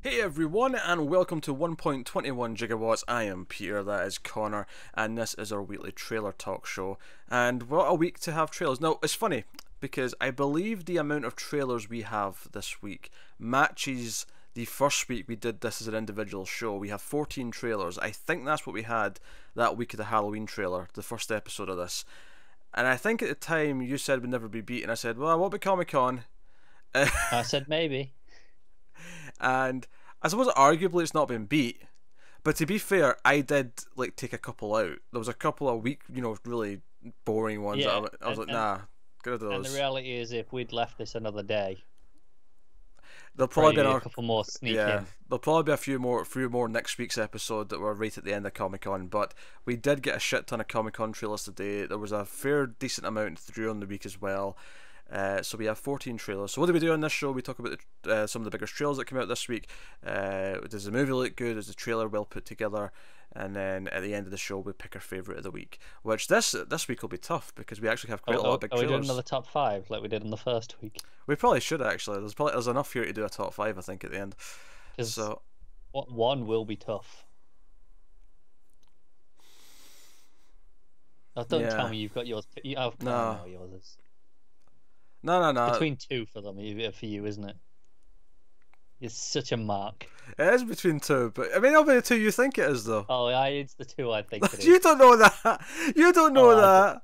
Hey everyone, and welcome to 1.21 Gigawatts. I am Peter, that is Connor, and this is our weekly trailer talk show. And what a week to have trailers. Now, it's funny, because I believe the amount of trailers we have this week matches the first week we did this as an individual show. We have 14 trailers. I think that's what we had that week of the Halloween trailer, the first episode of this. And I think at the time you said we'd never be beaten. I said, well, I won't be Comic-Con. I said maybe. And I suppose arguably it's not been beat, but to be fair, I did like take a couple out. There was a couple of weak, really boring ones. Yeah, that I was like, nah, get rid of those. And the reality is, if we'd left this another day, There'll probably be a couple more sneak in. There'll probably be a few more next week's episode that were right at the end of Comic-Con. But we did get a shit ton of Comic-Con trailers today. There was a fair decent amount during the week as well. So we have 14 trailers. So what do we do on this show? We talk about some of the biggest trailers that came out this week. Does the movie look good? Is the trailer well put together? And then at the end of the show, we pick our favourite of the week. Which this week will be tough because we actually have quite a lot of big trailers. Are we doing another top 5 like we did in the first week? We probably should actually. There's enough here to do a top 5, I think, at the end. So what one will be tough. Oh, don't tell me you've got yours. No, yours is. No. Between 2 for them, for you, isn't it? It's such a mark. It is between 2, but I mean, it'll be the 2 you think it is, though. Oh, it's the 2 I think it is. You don't know that. You don't know that.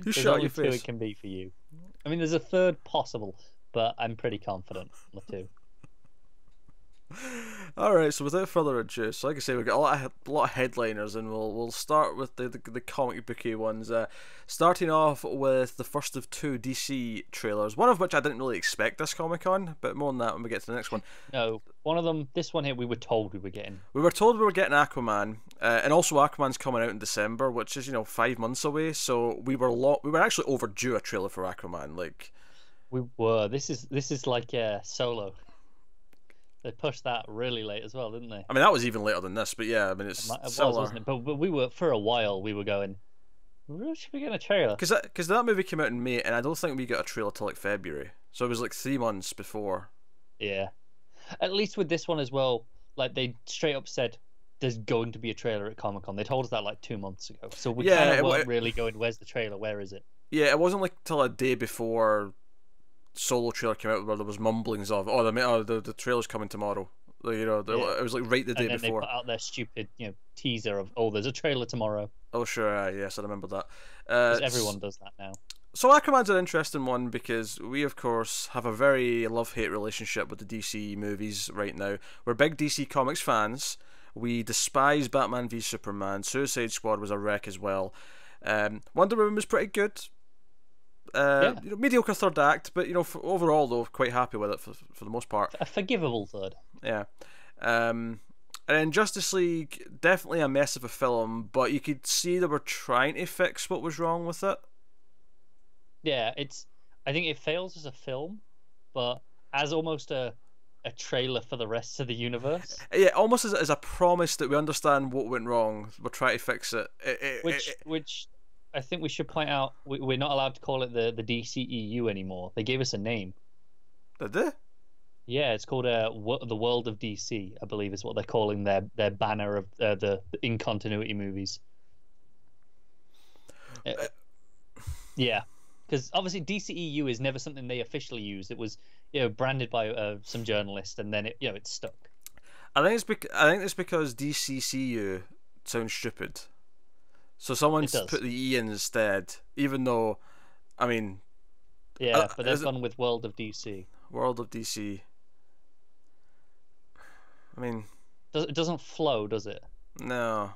You shut your face. 2 it can be for you. I mean, there's a third possible, but I'm pretty confident on the 2. Alright, so without further ado, so like I say, we've got a lot of headliners, and we'll start with the comic booky ones. Starting off with the first of 2 DC trailers, one of which I didn't really expect this Comic-Con, but more on that when we get to the next one. No, one of them, this one here, we were told we were getting. We were told we were getting Aquaman, and also Aquaman's coming out in December, which is 5 months away. So we were actually overdue a trailer for Aquaman. Like we were. This is like Solo. They pushed that really late as well, didn't they? I mean, that was even later than this, but yeah, I mean, it was, wasn't it? But we were, for a while, we were going, we should be getting a trailer. Because that movie came out in May, and I don't think we got a trailer till like February. So it was like 3 months before. Yeah. At least with this one as well, like they straight up said, there's going to be a trailer at Comic-Con. They told us that like 2 months ago. So we kind of weren't really going, where's the trailer? Where is it? Yeah, it wasn't like till a day before Solo trailer came out where there was mumblings of, the trailer's coming tomorrow. It was like right the day before. And then they put out their stupid, teaser of, there's a trailer tomorrow. Oh sure, yes, I remember that. Everyone does that now. So Aquaman's an interesting one because we, of course, have a very love-hate relationship with the DC movies right now. We're big DC Comics fans. We despise Batman v Superman. Suicide Squad was a wreck as well. Wonder Woman was pretty good. Mediocre third act, but overall though, quite happy with it for the most part. A forgivable third. Yeah. And then Justice League, definitely a mess of a film, but you could see they were trying to fix what was wrong with it. Yeah, I think it fails as a film, but as almost a trailer for the rest of the universe. Yeah, almost as a promise that we understand what went wrong, we're trying to fix it. Which I think we should point out, we're not allowed to call it the DCEU anymore. They gave us a name. Did they? Yeah, it's called the World of DC, I believe is what they're calling their banner of the in-continuity movies. Yeah, because obviously DCEU is never something they officially used. It was branded by some journalist, and then it stuck. I think it's because DCCU sounds stupid. So someone's put the E in instead, even though, I mean... Yeah, but they've gone with World of DC. World of DC. I mean... It doesn't flow, does it? No.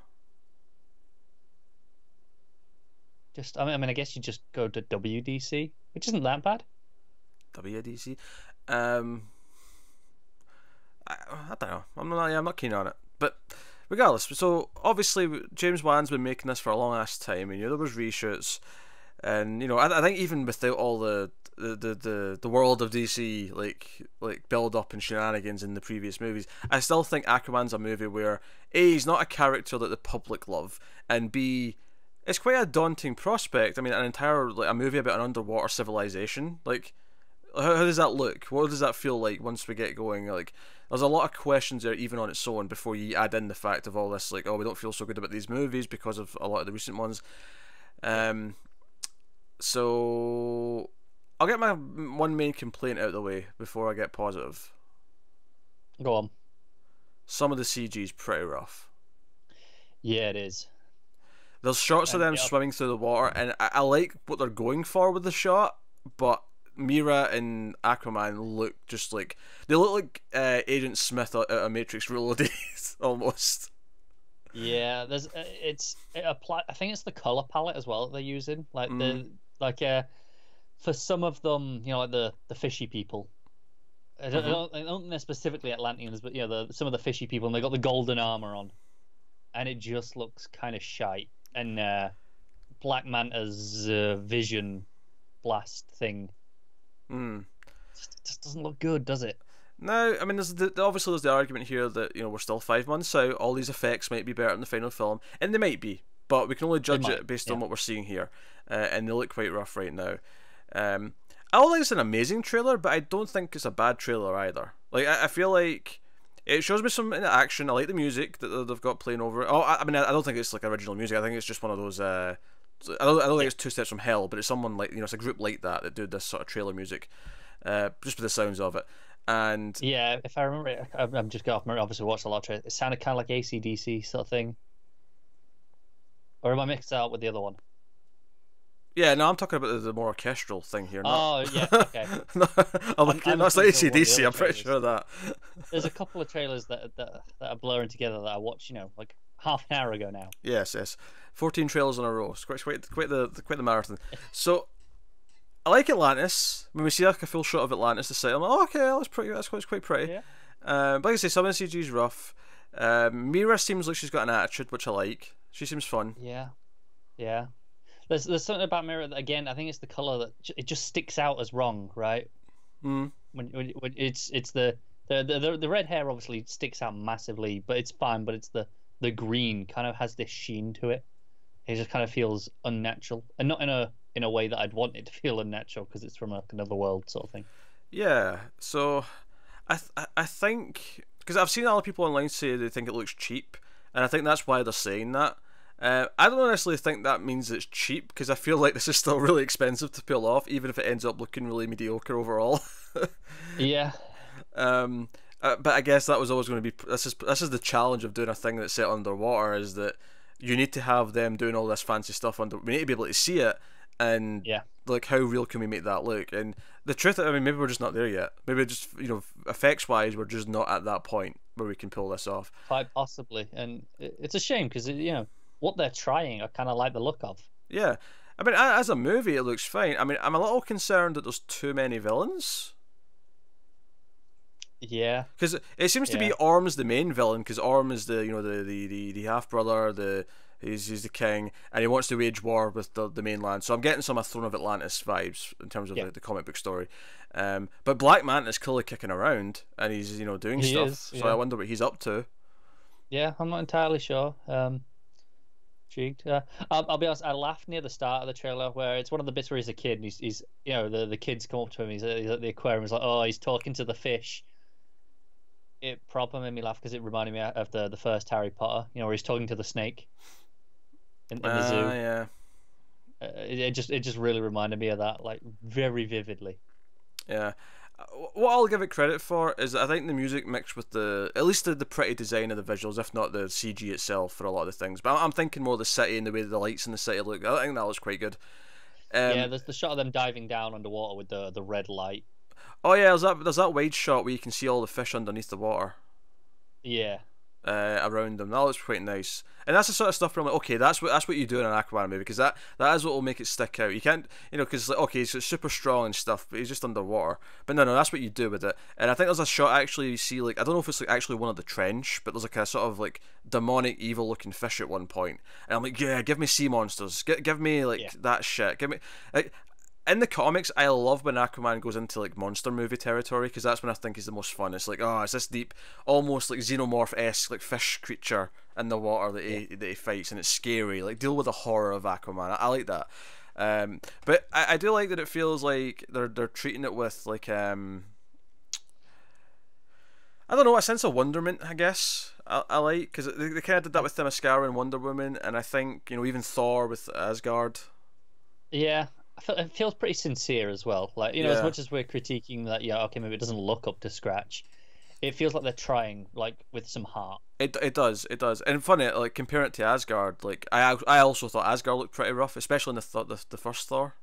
I guess you just go to WDC, which isn't that bad. WDC? I don't know. I'm not keen on it. But... regardless, so obviously James Wan's been making this for a long ass time, and there was reshoots, and I think even without all the world of DC like build up and shenanigans in the previous movies, I still think Aquaman's a movie where A, he's not a character that the public love, and B, it's quite a daunting prospect. I mean, a movie about an underwater civilization, like how does that look? What does that feel like once we get going? Like, there's a lot of questions there even on its own before you add in the fact of all this, like, oh, we don't feel so good about these movies because of a lot of the recent ones. So I'll get my one main complaint out of the way before I get positive. Go on. Some of the CG is pretty rough. Yeah, it is. There's shots of them swimming through the water, and I like what they're going for with the shot, but Mira and Aquaman look just like they look like Agent Smith out of Matrix Reloaded almost. Yeah, there's I think it's the color palette as well that they're using. Like for some of them, you know, like the fishy people. I don't think they're specifically Atlanteans, but you know, some of the fishy people, and they got the golden armor on, and it just looks kind of shite. And Black Manta's vision blast thing just doesn't look good, does it? No, I mean, obviously there's the argument here that, you know, we're still 5 months out, all these effects might be better in the final film, and they might be, but we can only judge it based on what we're seeing here, and they look quite rough right now. I don't think it's an amazing trailer, but I don't think it's a bad trailer either. Like, I feel like it shows me some action. I like the music that they've got playing over it. Oh, I mean, I don't think it's like original music. I think it's just one of those. I don't think it's Two Steps from Hell, but it's someone like, you know, it's a group like that do this sort of trailer music, just with the sounds of it. And yeah, if I remember, I'm just going off memory. Obviously, watched a lot of trailers. It sounded kind of like AC/DC sort of thing, or am I mixed out with the other one? Yeah, no, I'm talking about the more orchestral thing here. Oh, yeah, okay. I'm like, that's like AC/DC. I'm pretty sure that. There's a couple of trailers that are blurring together that I watched, you know, like half an hour ago now. Yes. 14 trailers in a row. It's quite the marathon. So I like Atlantis. When we see like a full shot of Atlantis, the site, I'm like, oh, okay, that's pretty. That's quite pretty. Yeah. But like I say, some of the CG is rough. Mira seems like she's got an attitude, which I like. She seems fun. Yeah. There's something about Mira that, again, I think it's the color that it just sticks out as wrong, right? When it's the red hair obviously sticks out massively, but it's fine. But it's the green kind of has this sheen to it. It just kind of feels unnatural, and not in a way that I'd want it to feel unnatural because it's from another world sort of thing. Yeah. So I think, because I've seen a lot of people online say they think it looks cheap, and I think that's why they're saying that. I don't necessarily think that means it's cheap, because I feel like this is still really expensive to pull off, even if it ends up looking really mediocre overall. Yeah. But I guess that was always going to be, this is the challenge of doing a thing that's set underwater, is that you need to have them doing all this fancy stuff under. We need to be able to see it, and like, how real can we make that look? And the truth, I mean, maybe we're just not there yet. Maybe just, you know, effects wise, we're just not at that point where we can pull this off. Quite possibly, and it's a shame because, you know, what they're trying, I kind of like the look of. Yeah, I mean, as a movie, it looks fine. I mean, I'm a little concerned that there's too many villains. Yeah, because it seems to be Orm's the main villain, because Orm is the, you know, the half brother, he's the king, and he wants to wage war with the mainland. So I'm getting some Throne of Atlantis vibes in terms of the comic book story. But Black Manta's clearly kicking around, and he's, you know, doing stuff. So I wonder what he's up to. Yeah, I'm not entirely sure. Intrigued. I'll be honest, I laughed near the start of the trailer where it's one of the bits where he's a kid and he's you know, the kids come up to him, he's at the aquarium, he's like, oh, he's talking to the fish. It proper made me laugh because it reminded me of the first Harry Potter, you know, where he's talking to the snake in the zoo. Yeah. It just really reminded me of that, like, very vividly. Yeah. What I'll give it credit for is that I think the music mixed with at least the pretty design of the visuals, if not the CG itself for a lot of the things. But I'm thinking more the city and the way the lights in the city look. I think that looks quite good. Yeah, there's the shot of them diving down underwater with the red light. Oh yeah, there's that wide shot where you can see all the fish underneath the water. Yeah. Around them. That looks quite nice, and that's the sort of stuff where I'm like, okay, that's what you do in an Aquaman movie, because that is what will make it stick out. You can't, you know, because like, okay, so it's super strong and stuff, but he's just underwater. But no, that's what you do with it. And I think there's a shot actually you see, like, I don't know if it's like actually one of the trench, but there's like a sort of like demonic, evil looking fish at one point, and I'm like, yeah, give me sea monsters, give me like that shit, give me like. In the comics, I love when Aquaman goes into like monster movie territory, because that's when I think he's the most fun. It's like, oh, it's this deep, almost like xenomorph-esque like fish creature in the water that he fights, and it's scary. Like, deal with the horror of Aquaman. I like that. But I do like that it feels like they're treating it with like I don't know, a sense of wonderment, I guess. I like, because they kind of did that with Themyscira and Wonder Woman, and I think, you know, even Thor with Asgard. Yeah, it feels pretty sincere as well. Like, you know, as Yeah. much as we're critiquing that, yeah, okay, maybe it doesn't look up to scratch, it feels like they're trying, like, with some heart. It does. And funny, like, comparing it to Asgard, like, I also thought Asgard looked pretty rough, especially in the first Thor.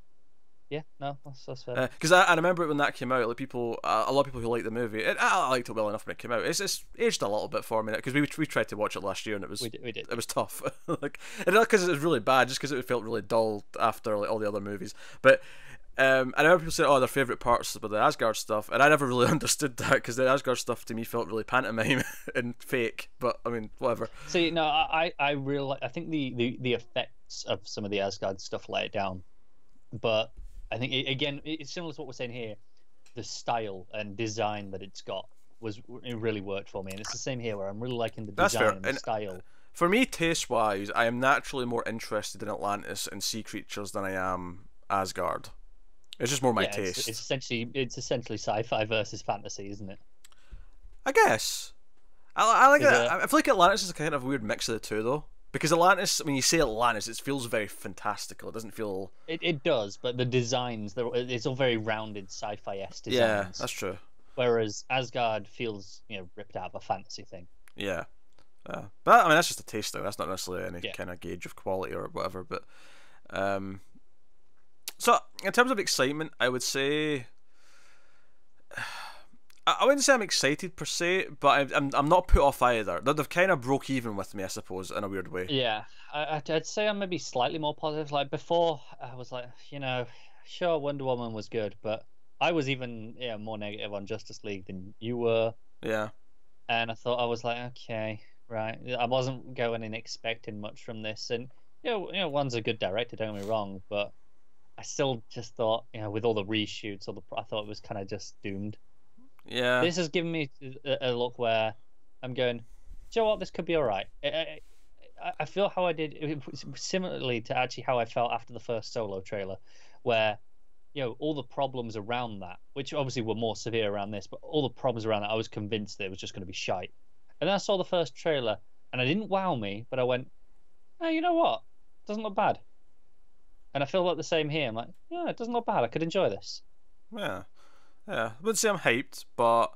Yeah, no, that's fair. Because I remember it when that came out, like people, a lot of people who liked the movie, I liked it well enough when it came out. It's aged a little bit for me because we tried to watch it last year and We did. it was tough, like, and not because it was really bad, just because it felt really dull after like all the other movies. But I remember people saying, "Oh, their favorite parts were the Asgard stuff," and I never really understood that because the Asgard stuff to me felt really pantomime and fake. But I mean, whatever. See, no, I really, I think the effects of some of the Asgard stuff let it down, but I think again it's similar to what we're saying here. The style and design that it's got it really worked for me, and it's the same here where I'm really liking the That's design fair. and the style. For me, taste-wise, I am naturally more interested in Atlantis and sea creatures than I am Asgard. It's just more my taste. It's essentially sci-fi versus fantasy, isn't it? I guess. I like Is it. it- I feel like Atlantis is a kind of weird mix of the two, though. Because Atlantis, when you say Atlantis, it feels very fantastical. It doesn't feel. It does, but the designs, it's all very rounded sci-fi-esque designs. Yeah, that's true. Whereas Asgard feels, you know, ripped out of a fantasy thing. Yeah. But I mean, that's just a taste, though. That's not necessarily any Yeah. kind of gauge of quality or whatever. But so in terms of excitement, I would say I wouldn't say I'm excited per se, but I'm not put off either. They've kind of broke even with me, I suppose, in a weird way. Yeah, I'd say I'm maybe slightly more positive. Like before, I was like, you know, sure, Wonder Woman was good, but I was even more negative on Justice League than you were. Yeah. And I thought I was like, okay, right. I wasn't going in expecting much from this, and one's a good director. Don't get me wrong, but I still just thought, with all the reshoots, I thought it was kind of just doomed. Yeah. This has given me a look where I'm going, do you know what? This could be all right. I feel how I did similarly to actually how I felt after the first Solo trailer, where all the problems around that, which obviously were more severe around this, but all the problems around that, I was convinced that it was just going to be shite. And then I saw the first trailer, and it didn't wow me, but I went, oh, you know what? It doesn't look bad. And I feel like the same here. I'm like, yeah, it doesn't look bad. I could enjoy this. Yeah. I wouldn't say I'm hyped, but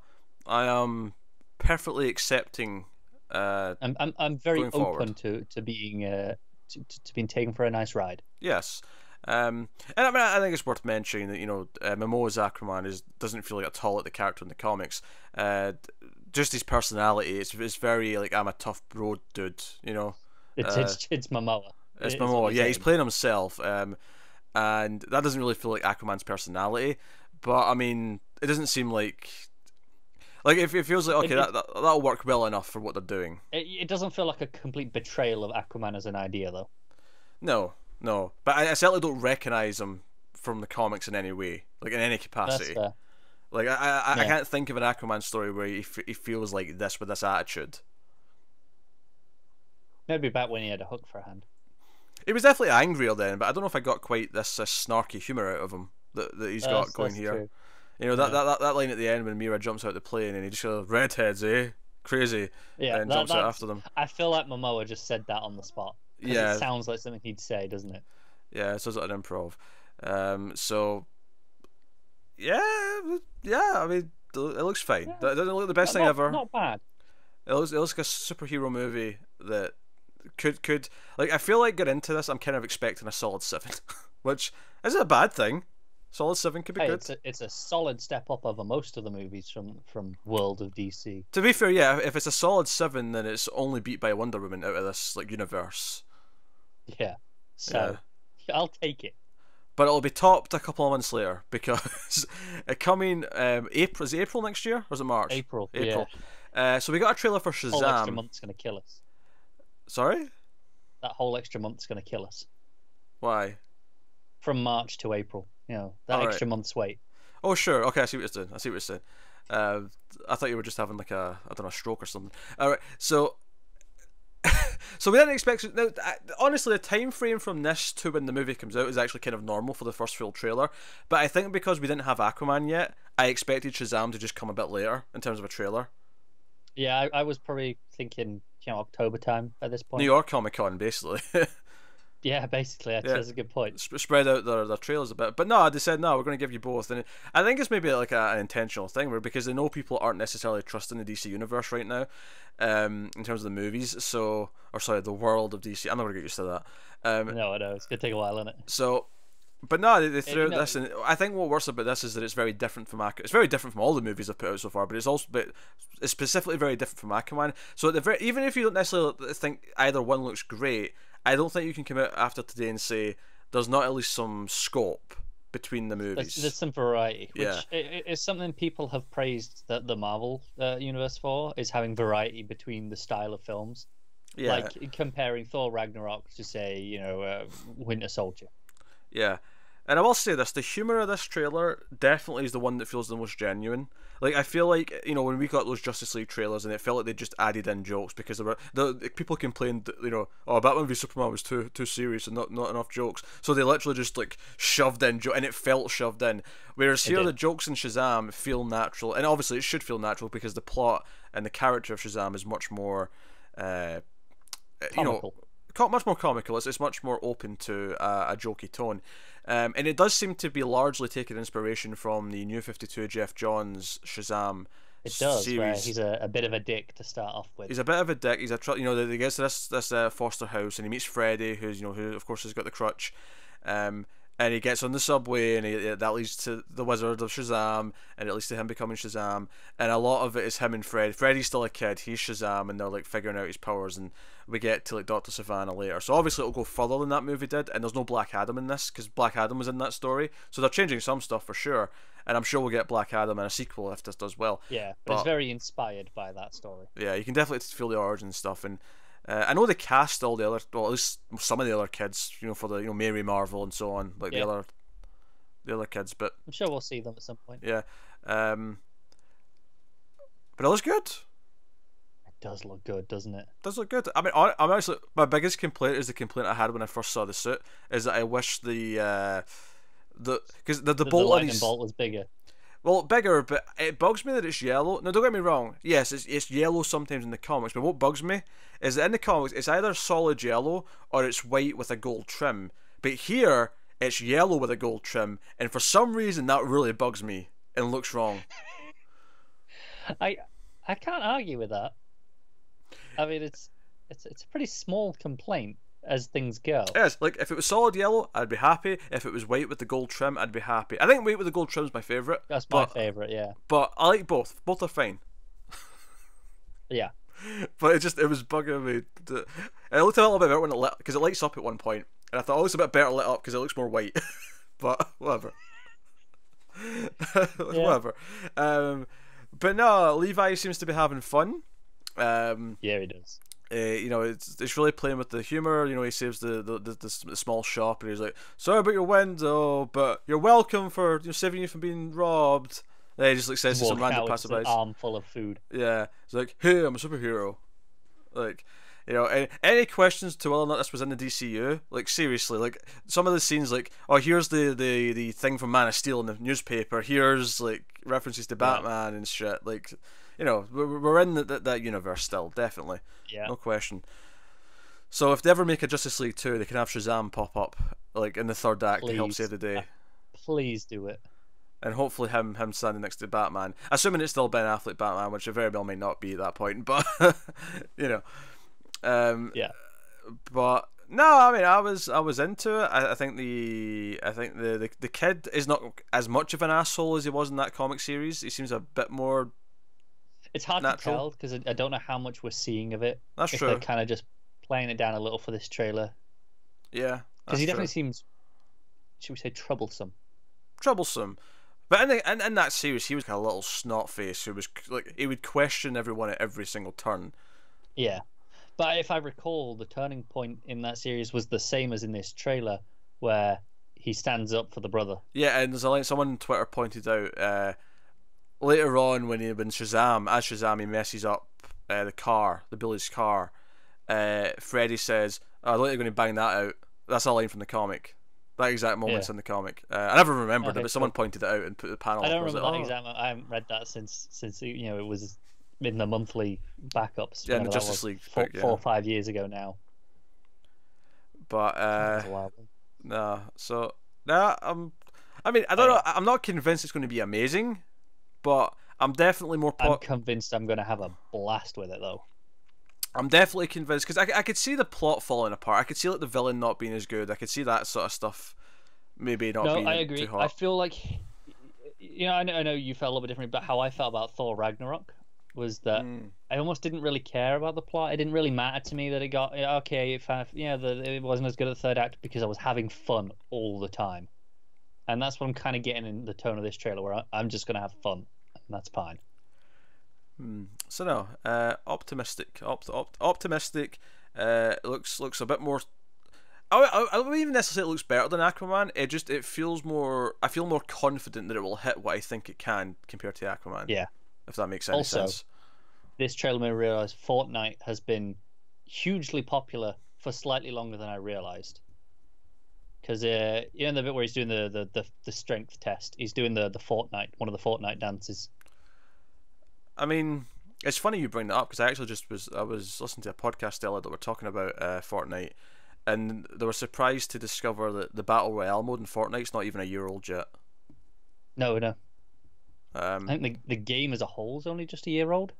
I am perfectly accepting. I'm very going forward. open to being to being taken for a nice ride. Yes. And I mean, I think it's worth mentioning that Momoa's Aquaman doesn't feel like at all like the character in the comics. Just his personality, it's very like I'm a tough bro dude. It's Momoa. It's Momoa. Yeah, he's playing himself. And that doesn't really feel like Aquaman's personality. But I mean, it doesn't seem like it feels like okay, that'll work well enough for what they're doing. It doesn't feel like a complete betrayal of Aquaman as an idea, though. No, but I certainly don't recognize him from the comics in any way, like in any capacity. That's fair. Like I can't think of an Aquaman story where he feels like this with this attitude. Maybe back when he had a hook for a hand. He was definitely angrier then, but I don't know if I got quite this snarky humor out of him that he's got going here. True. That line at the end when Mira jumps out the plane and he just goes, redheads, eh? Crazy. Yeah, and jumps out after them. I feel like Momoa just said that on the spot. Yeah. It sounds like something he'd say, doesn't it? Yeah, it sounds like an improv. So, yeah, I mean, it looks fine. Yeah. It doesn't look the best thing ever. Not bad. It looks like a superhero movie that could like. I feel like getting into this, I'm kind of expecting a solid 7, which isn't a bad thing. Solid 7 could be good. It's a solid step up over most of the movies from World of DC. To be fair, yeah, if it's a solid 7, then it's only beat by Wonder Woman out of this like universe. Yeah, so I'll take it. But it'll be topped a couple of months later because it coming April. Is it April next year or is it March? April. So we got a trailer for Shazam. Whole extra month's gonna kill us. Sorry? That whole extra month's gonna kill us. Why? From March to April. That extra month's wait. Oh sure. Okay, I see what you're saying. I thought you were just having like a stroke or something. All right. So So we didn't expect. Now, honestly, the time frame from this to when the movie comes out is actually kind of normal for the first full trailer. But I think because we didn't have Aquaman yet, I expected Shazam to just come a bit later in terms of a trailer. Yeah, I was probably thinking, October time at this point. New York Comic Con, basically. Yeah, basically, that's a good point. Spread out their trailers a bit, but no, they said no, we're going to give you both, and I think it's maybe like an intentional thing, where because they know people aren't necessarily trusting the DC universe right now, in terms of the movies. So, or sorry, the world of DC. I'm not going to get used to that. No, I know it's going to take a while, isn't it? So, but no, they threw this, and I think what works about this is that it's very different from It's very different from all the movies I've put out so far, but it's specifically very different from Aquaman. So even if you don't necessarily think either one looks great, I don't think you can come out after today and say there's not at least some scope between the movies. There's some variety, which is something people have praised the Marvel universe for, is having variety between the style of films. Yeah. Like comparing Thor Ragnarok to, say, Winter Soldier. Yeah. And I will say this, the humour of this trailer definitely is the one that feels the most genuine. Like, I feel like, when we got those Justice League trailers and it felt like they just added in jokes because the people complained that, Batman v Superman was too serious and not enough jokes. So they literally just, like, shoved in jokes, and it felt shoved in. Whereas here, the jokes in Shazam feel natural. And obviously it should feel natural because the plot and the character of Shazam is much more, comical. Much more comical. It's much more open to a jokey tone. And it does seem to be largely taking inspiration from the New 52 Jeff Johns Shazam series. Where he's a bit of a dick to start off with. He's a bit of a dick. He's he gets to this foster house and he meets Freddy, who of course has got the crutch. And he gets on the subway, and that leads to the Wizard of Shazam, and it leads to him becoming Shazam. And a lot of it is him and Fred. Freddy's still a kid, he's Shazam, and they're like figuring out his powers. And we get to like Dr. Savannah later. So obviously it'll go further than that movie did. And there's no Black Adam in this because Black Adam was in that story. So they're changing some stuff for sure. And I'm sure we'll get Black Adam in a sequel if this does well. Yeah, but it's very inspired by that story. Yeah, you can definitely feel the origin stuff. And I know they cast all the other, well, at least some of the other kids, for the Mary Marvel and so on, like the other kids. But I'm sure we'll see them at some point. Yeah, but it looks good. It does look good, doesn't it? It does look good. I mean, I'm actually, my biggest complaint is the complaint I had when I first saw the suit is that I wish the lightning bolt was bigger. Well, bigger, but it bugs me that it's yellow. Now, don't get me wrong. Yes, it's yellow sometimes in the comics, but what bugs me is that in the comics, it's either solid yellow or it's white with a gold trim. But here, it's yellow with a gold trim, and for some reason, that really bugs me and looks wrong. I can't argue with that. I mean, it's a pretty small complaint as things go. Yes, like if it was solid yellow, I'd be happy. If it was white with the gold trim, I'd be happy. I think white with the gold trim is my favourite. That's my favourite, yeah. But I like both. Both are fine. Yeah. But it was bugging me. It looked a little bit better when it lit, because it lights up at one point, and I thought, it's a bit better lit up because it looks more white. But whatever. Whatever. But no, Levi seems to be having fun. Yeah, he does. It's really playing with the humor. He saves the small shop, and he's like, "Sorry about your window, but you're welcome for saving you from being robbed." And he just like says to some random passerbys, an arm full of food. Yeah, he's like, "Hey, I'm a superhero." Like, any questions to whether or not this was in the DCU? Like, seriously, like some of the scenes, like, oh, here's the thing from Man of Steel in the newspaper. Here's like references to Batman and shit. Like, we're in that universe still, definitely. Yeah. No question. So if they ever make a Justice League 2, they can have Shazam pop up like in the third act to help save the day. Please do it. And hopefully him standing next to Batman. Assuming it's still Ben Affleck Batman, which it very well may not be at that point, but yeah. But no, I mean I was into it. I think the kid is not as much of an asshole as he was in that comic series. He seems a bit more. It's hard natural. to tell because I don't know how much we're seeing of it. That's if true. They're kind of just playing it down a little for this trailer. Yeah, because he definitely seems, should we say, troublesome. But in that series, he was like a little snot face who was like, he would question everyone at every single turn. Yeah, but if I recall, the turning point in that series was the same as in this trailer, where he stands up for the brother. Yeah, and there's a line someone on Twitter pointed out later on when Shazam, he messes up the bully's car, Freddy says, "Oh, I thought you were going to bang that out." That's a line from the comic. That exact moment's in the comic. I never remembered it, but someone pointed it out and put the panel I up. don't remember that like, exact. I haven't read that since it was in the monthly backups. Yeah, in the Justice League book, 4 or 5 years ago now. But nah, so nah. I mean, I don't know. I'm not convinced it's going to be amazing, but I'm definitely more. I'm convinced I'm going to have a blast with it, though. I'm definitely convinced because I could see the plot falling apart. I could see like the villain not being as good. I could see that sort of stuff. Maybe not. No, I agree. I feel like, I know you felt a little bit different, but how I felt about Thor Ragnarok was that I almost didn't really care about the plot. It didn't really matter to me that it got okay. It wasn't as good at the third act because I was having fun all the time, and that's what I'm kind of getting in the tone of this trailer, where I'm just gonna have fun, and that's fine. So no, optimistic. Optimistic. Looks a bit more. I wouldn't even necessarily it looks better than Aquaman. It feels more. I feel more confident that it will hit what I think it can compared to Aquaman. Yeah. If that makes any sense. This trailer made me realize Fortnite has been hugely popular for slightly longer than I realized. Because the bit where he's doing the strength test, he's doing one of the Fortnite dances. I mean, it's funny you bring that up because I actually I was listening to a podcast earlier that were talking about Fortnite, and they were surprised to discover that the Battle Royale mode in Fortnite's not even a year old yet. No. I think the game as a whole is only just a year old.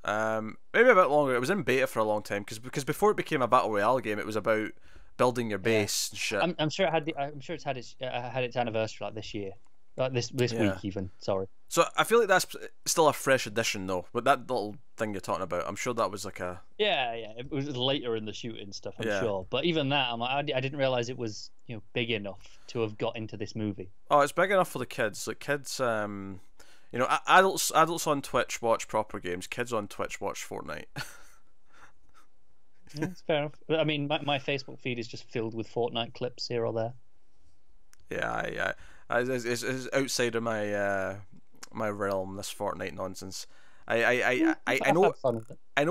Maybe a bit longer. It was in beta for a long time because before it became a Battle Royale game, it was about building your base and shit. I'm sure it's had its anniversary like this year, like this week even. Sorry. So I feel like that's still a fresh addition though. But that little thing you're talking about, I'm sure that was like a it was later in the shooting stuff. I'm sure, but even that, I didn't realize it was big enough to have got into this movie. Oh, it's big enough for the kids. Like kids, adults on Twitch watch proper games. Kids on Twitch watch Fortnite. Yeah, it's fair enough. I mean, my Facebook feed is just filled with Fortnite clips here or there. Yeah, it's outside of my realm. This Fortnite nonsense. I know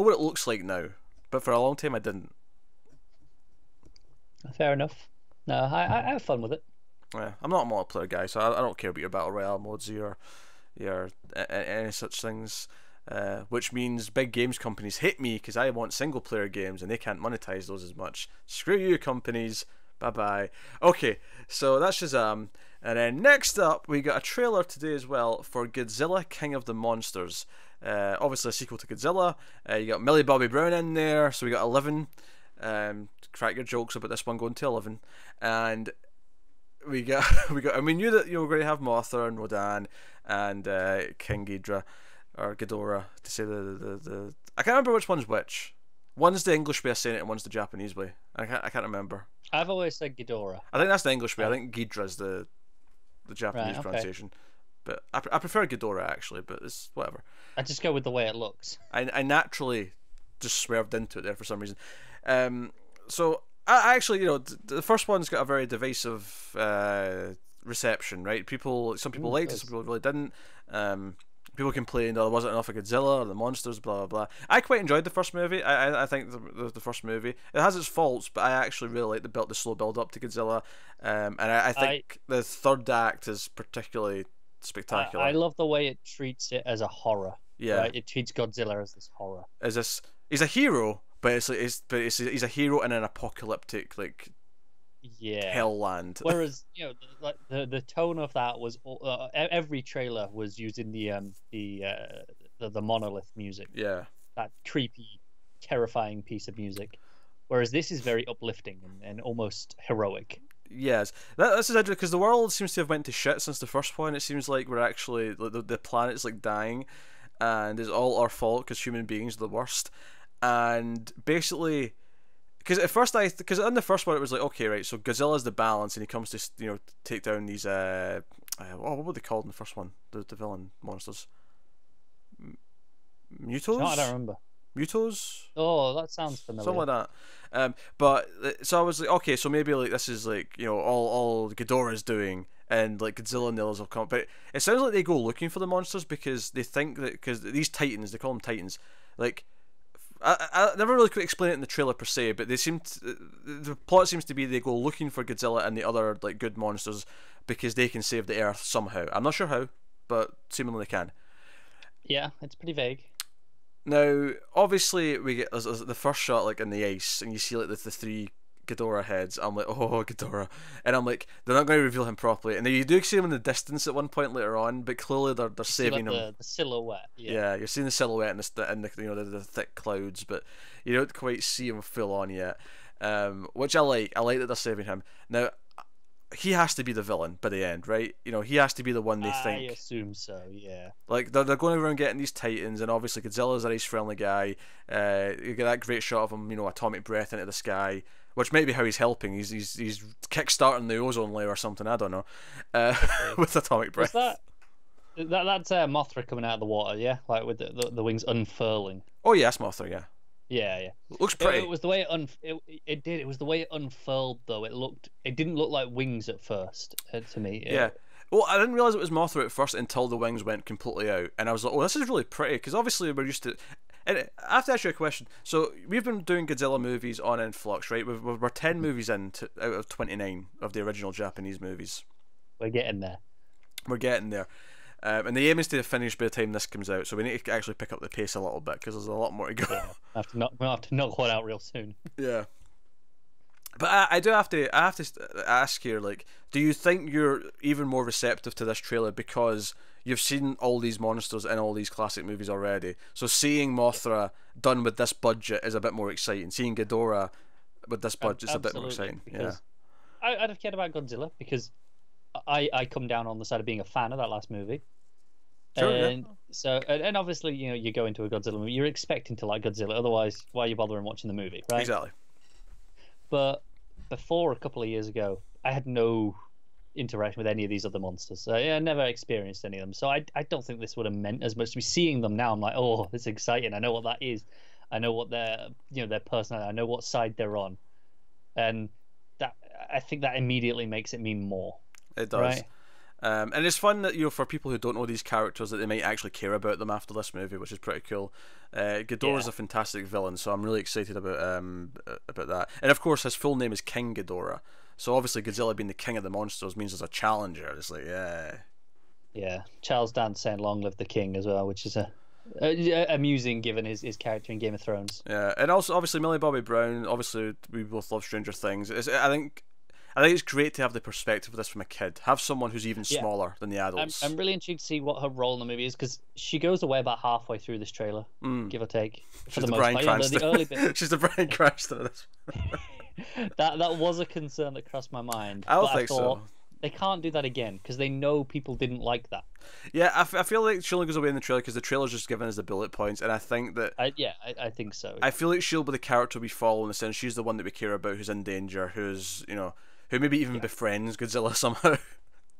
what it looks like now, but for a long time I didn't. Fair enough. No, I have fun with it. Yeah, I'm not a multiplayer guy, so I don't care about your battle royale modes or your any such things. Which means big games companies hate me because I want single player games and they can't monetize those as much. Screw you, companies. Bye bye. Okay, so that's Shazam. And then next up, we got a trailer today as well for Godzilla King of the Monsters. Obviously a sequel to Godzilla. You got Millie Bobby Brown in there, so we got 11. Crack your jokes about this one going to 11. And we got and we knew that we're going to have Mothra and Rodan and King Ghidorah or Ghidorah to say the I can't remember which one's which. One's the English way of saying it and one's the Japanese way. I can't remember. I've always said Ghidorah. I think that's the English way. I think Ghidra's the Japanese pronunciation. But I prefer Ghidorah actually, but it's whatever. I just go with the way it looks. I naturally just swerved into it there for some reason. So I actually, the first one's got a very divisive reception, right? Some people liked it, some people really didn't. People complained, there wasn't enough of Godzilla or the monsters, blah blah blah. I quite enjoyed the first movie. I think the first movie, it has its faults, but I actually really like the slow build up to Godzilla. And I think the third act is particularly spectacular. I love the way it treats it as a horror. Yeah, right? It treats Godzilla as this horror. He's a hero, but he's a hero in an apocalyptic hell land. Whereas the tone of that was every trailer was using the monolith music. Yeah, that creepy, terrifying piece of music. Whereas this is very uplifting and almost heroic. Yes, this is interesting because the world seems to have went to shit since the first one. It seems like we're actually the planet's dying, and it's all our fault because human beings are the worst. And basically, because in the first one it was like, okay, right, so Godzilla's the balance, and he comes to take down these what were they called in the first one? The villain monsters, Mutos. No, I don't remember. Mutos. Oh, that sounds familiar. Something like that. But so I was like, okay, so maybe this is all Ghidorah's doing, and Godzilla and the others will come. But it sounds like they go looking for the monsters because they think that because these titans, they call them titans, I never really could explain it in the trailer per se, but the plot seems to be they go looking for Godzilla and the other like good monsters because they can save the Earth somehow. I'm not sure how, but seemingly they can. Yeah, it's pretty vague. Now, obviously, we get the first shot like in the ice, and you see like the three Ghidorah heads. I'm like, oh, Ghidorah, and I'm like, they're not going to reveal him properly. And then you do see him in the distance at one point later on, but clearly they're saving him. The silhouette. Yeah, you're seeing the silhouette in the the thick clouds, but you don't quite see him full on yet. Which I like. I like that they're saving him. Now, he has to be the villain by the end, right? You know, he has to be the one they think. I assume so, yeah. Like, they're going around getting these titans, and obviously Godzilla's a nice friendly guy. You get that great shot of him, you know, atomic breath into the sky, which might be how he's helping. He's kickstarting the ozone layer or something, I don't know, with atomic breath. That's Mothra coming out of the water, yeah? Like, with the wings unfurling. Oh, yeah, that's Mothra, yeah. Yeah. Looks pretty. It was the way it did. It was the way it unfurled, though. It didn't look like wings at first to me. Yeah. Well, I didn't realize it was Mothra at first until the wings went completely out, and I was like, "Oh, this is really pretty." Because obviously we're used to. And I have to ask you a question. So we've been doing Godzilla movies on Influx, right? We're 10 movies out of 29 of the original Japanese movies. We're getting there. We're getting there. And the aim is to finish by the time this comes out, so we need to actually pick up the pace a little bit because there's a lot more to go. Yeah, we'll have to knock one out real soon. Yeah, but I have to ask here, like, do you think you're even more receptive to this trailer because you've seen all these monsters in all these classic movies already? So seeing Mothra done with this budget is a bit more exciting. Seeing Ghidorah with this budget is a bit more exciting. Yeah, I'd have cared about Godzilla because I come down on the side of being a fan of that last movie. Sure, and so obviously, you know, you go into a Godzilla movie, you're expecting to like Godzilla, otherwise why are you bothering watching the movie, right? Exactly. But before, a couple of years ago, I had no interaction with any of these other monsters. I never experienced any of them, so I don't think this would have meant as much to me. Seeing them now, I'm like, oh, it's exciting. I know what that is. I know what their personality. I know what side they're on, and that I think that immediately makes it mean more. It does. Right? And it's fun that, you know, for people who don't know these characters, that they might actually care about them after this movie, which is pretty cool. Ghidorah's a fantastic villain, so I'm really excited about that. And of course, his full name is King Ghidorah. So obviously, Godzilla being the king of the monsters means there's a challenger. It's like, yeah. Charles Dance saying "Long live the king" as well, which is amusing given his character in Game of Thrones. Yeah, and also obviously Millie Bobby Brown. Obviously, we both love Stranger Things. I think it's great to have the perspective of this from a kid. Have someone who's even smaller than the adults. I'm really intrigued to see what her role in the movie is, because she goes away about halfway through this trailer, give or take. She's the Bryan Cranston. The early bit. She's the Bryan Cranston of this. that was a concern that crossed my mind. I don't think so. They can't do that again because they know people didn't like that. Yeah, I feel like she only goes away in the trailer because the trailer's just given us the bullet points, and I think that I think so. I feel like she'll be the character we follow in the sense she's the one that we care about, who's in danger, who maybe even befriends Godzilla somehow,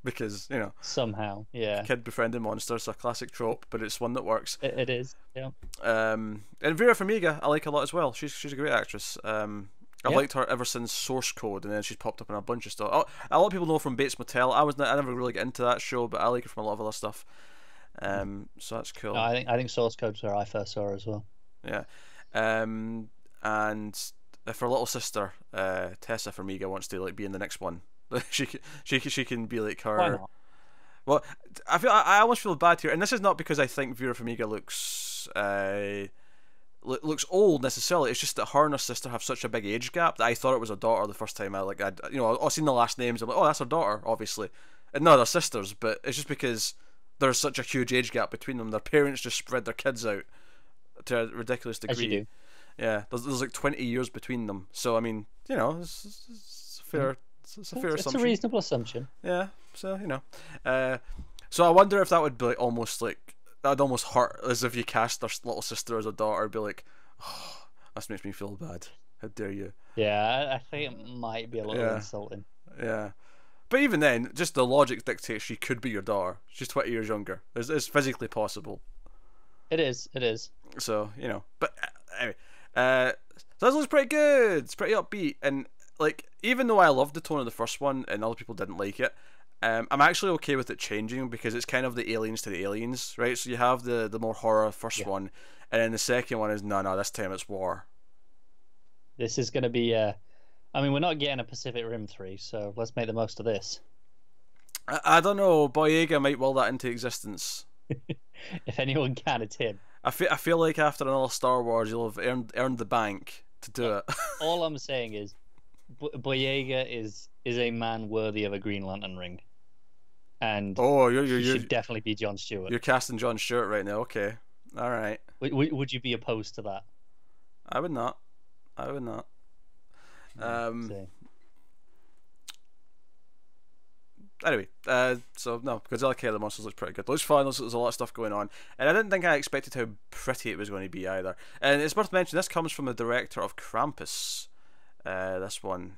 because somehow, yeah, kid befriending monsters, a classic trope, but it's one that works. It is, yeah. And Vera Farmiga, I like a lot as well. She's a great actress. I've liked her ever since Source Code, and then she's popped up in a bunch of stuff. Oh, a lot of people know her from Bates Motel. I never really get into that show, but I like her from a lot of other stuff. So that's cool. No, I think Source Code's where I first saw her as well. Yeah, and if her little sister Tessa Farmiga wants to be in the next one, she can be like her. Why not? Well, I almost feel bad here, and this is not because I think Vera Farmiga looks old necessarily. It's just that her and her sister have such a big age gap that I thought it was her daughter the first time I've seen the last names. I'm like, oh, that's her daughter, obviously, and no, they're sisters. But it's just because there's such a huge age gap between them. Their parents just spread their kids out to a ridiculous degree. As you do. Yeah, there's like 20 years between them. So I mean, it's a fair. It's a fair assumption. It's a reasonable assumption. Yeah. So so I wonder if that would be almost like. That'd almost hurt, as if you cast their little sister as a daughter. Be like, oh, this makes me feel bad. How dare you? Yeah, I think it might be a little insulting. Yeah, but even then, just the logic dictates she could be your daughter. She's 20 years younger. It's physically possible. It is. So but anyway, so this looks pretty good. It's pretty upbeat, and even though I loved the tone of the first one, and other people didn't like it, I'm actually okay with it changing because it's kind of the aliens to the aliens, right? So you have the more horror first one, and then the second one is no, this time it's war. This is going to be I mean, we're not getting a Pacific Rim 3, so let's make the most of this. I don't know. Boyega might will that into existence. If anyone can, it's him. I feel like after another Star Wars, you'll have earned the bank to do it. All I'm saying is, Boyega is a man worthy of a Green Lantern ring, and he should definitely be Jon Stewart. You're casting Jon Stewart right now. Okay, all right. Would you be opposed to that? I would not. Anyway, so no, Godzilla King of the Monsters looks pretty good. Looks fun. There's a lot of stuff going on, and I didn't think I expected how pretty it was going to be either. And it's worth mentioning this comes from the director of Krampus. This one,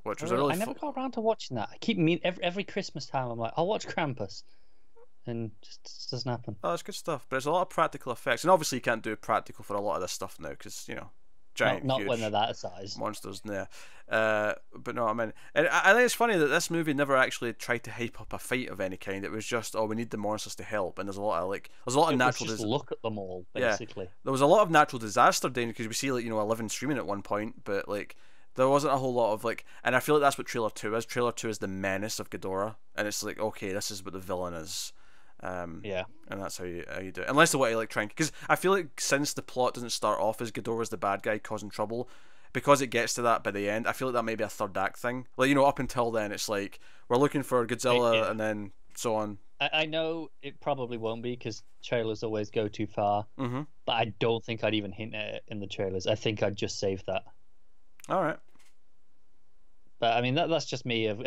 which was a really. I never got around to watching that. I keep every Christmas time. I'm like, I'll watch Krampus, and just doesn't happen. Oh, it's good stuff, but it's a lot of practical effects, and obviously you can't do practical for a lot of this stuff now because giant, not huge when they're that size monsters. Yeah, but no, I mean, and I think it's funny that this movie never actually tried to hype up a fight of any kind. It was just, we need the monsters to help, and there's a lot of natural. Just look at them all, basically. Yeah, there was a lot of natural disaster danger because we see a living screaming at one point, but there wasn't a whole lot of and I feel like that's what Trailer 2 is. Trailer 2 is the menace of Ghidorah, and it's okay, this is what the villain is. Yeah, and that's how you do it. Unless they want to try and, because I feel like since the plot doesn't start off as Ghidorah's the bad guy causing trouble, because it gets to that by the end, I feel like that may be a third act thing. Up until then, it's we're looking for Godzilla, and then so on. I know it probably won't be because trailers always go too far. Mm-hmm. But I don't think I'd even hint at it in the trailers. I think I'd just save that. All right. But I mean, that's just me of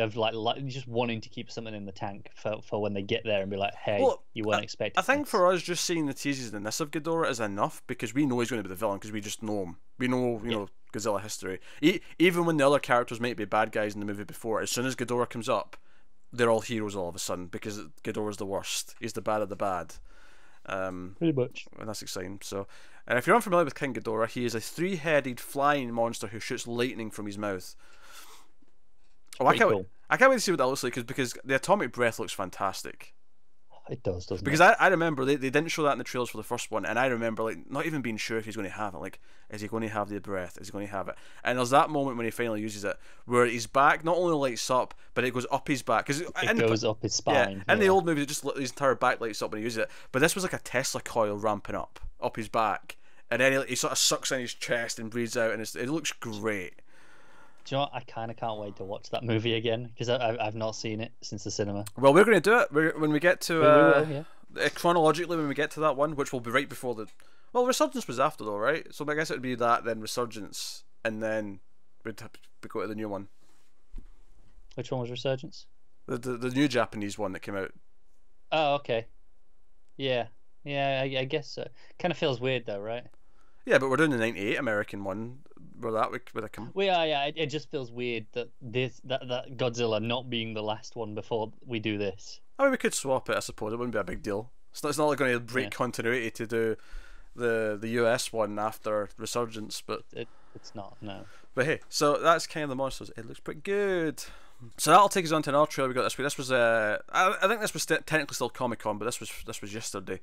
just wanting to keep something in the tank for when they get there and be like, hey, you weren't expecting. I think for us, just seeing the teases in this of Ghidorah is enough because we know he's going to be the villain because we just know him. We know, you know, Godzilla history. Even when the other characters might be bad guys in the movie before, as soon as Ghidorah comes up, they're all heroes all of a sudden because Ghidorah's the worst. He's the bad of the bad. Pretty much. And that's exciting. So, and if you're unfamiliar with King Ghidorah, he is a three-headed flying monster who shoots lightning from his mouth. I can't wait to see what that looks like because the atomic breath looks fantastic. It does, doesn't it? Because I remember they didn't show that in the trailers for the first one, and I remember not even being sure if he's going to have it. Is he going to have the breath? Is he going to have it? And there's that moment when he finally uses it, where his back not only lights up, but it goes up his back. Cause it goes up his spine. Yeah, in the old movie, his entire back lights up when he uses it. But this was like a Tesla coil ramping up his back, and then he sort of sucks in his chest and breathes out, and it looks great. Do you know what? I kind of can't wait to watch that movie again because I've not seen it since the cinema. Well, we're going to do it when we get to we will, yeah. Chronologically when we get to that one, which will be right before Resurgence was after though, right? So I guess it would be that, then Resurgence, and then we'd go to the new one. Which one was Resurgence? The new Japanese one that came out. Oh, okay. Yeah, I guess so. Kind of feels weird though, right? Yeah, but we're doing the '98 American one. Where that would have come. We are, yeah. It just feels weird that that Godzilla not being the last one before we do this. I mean, we could swap it. I suppose it wouldn't be a big deal. It's not like going to break continuity to do the US one after Resurgence, but it's not. No. But hey, so that's King of the Monsters. It looks pretty good. So that'll take us on to another trailer we got this week. This was I think this was technically still Comic-Con, but this was yesterday.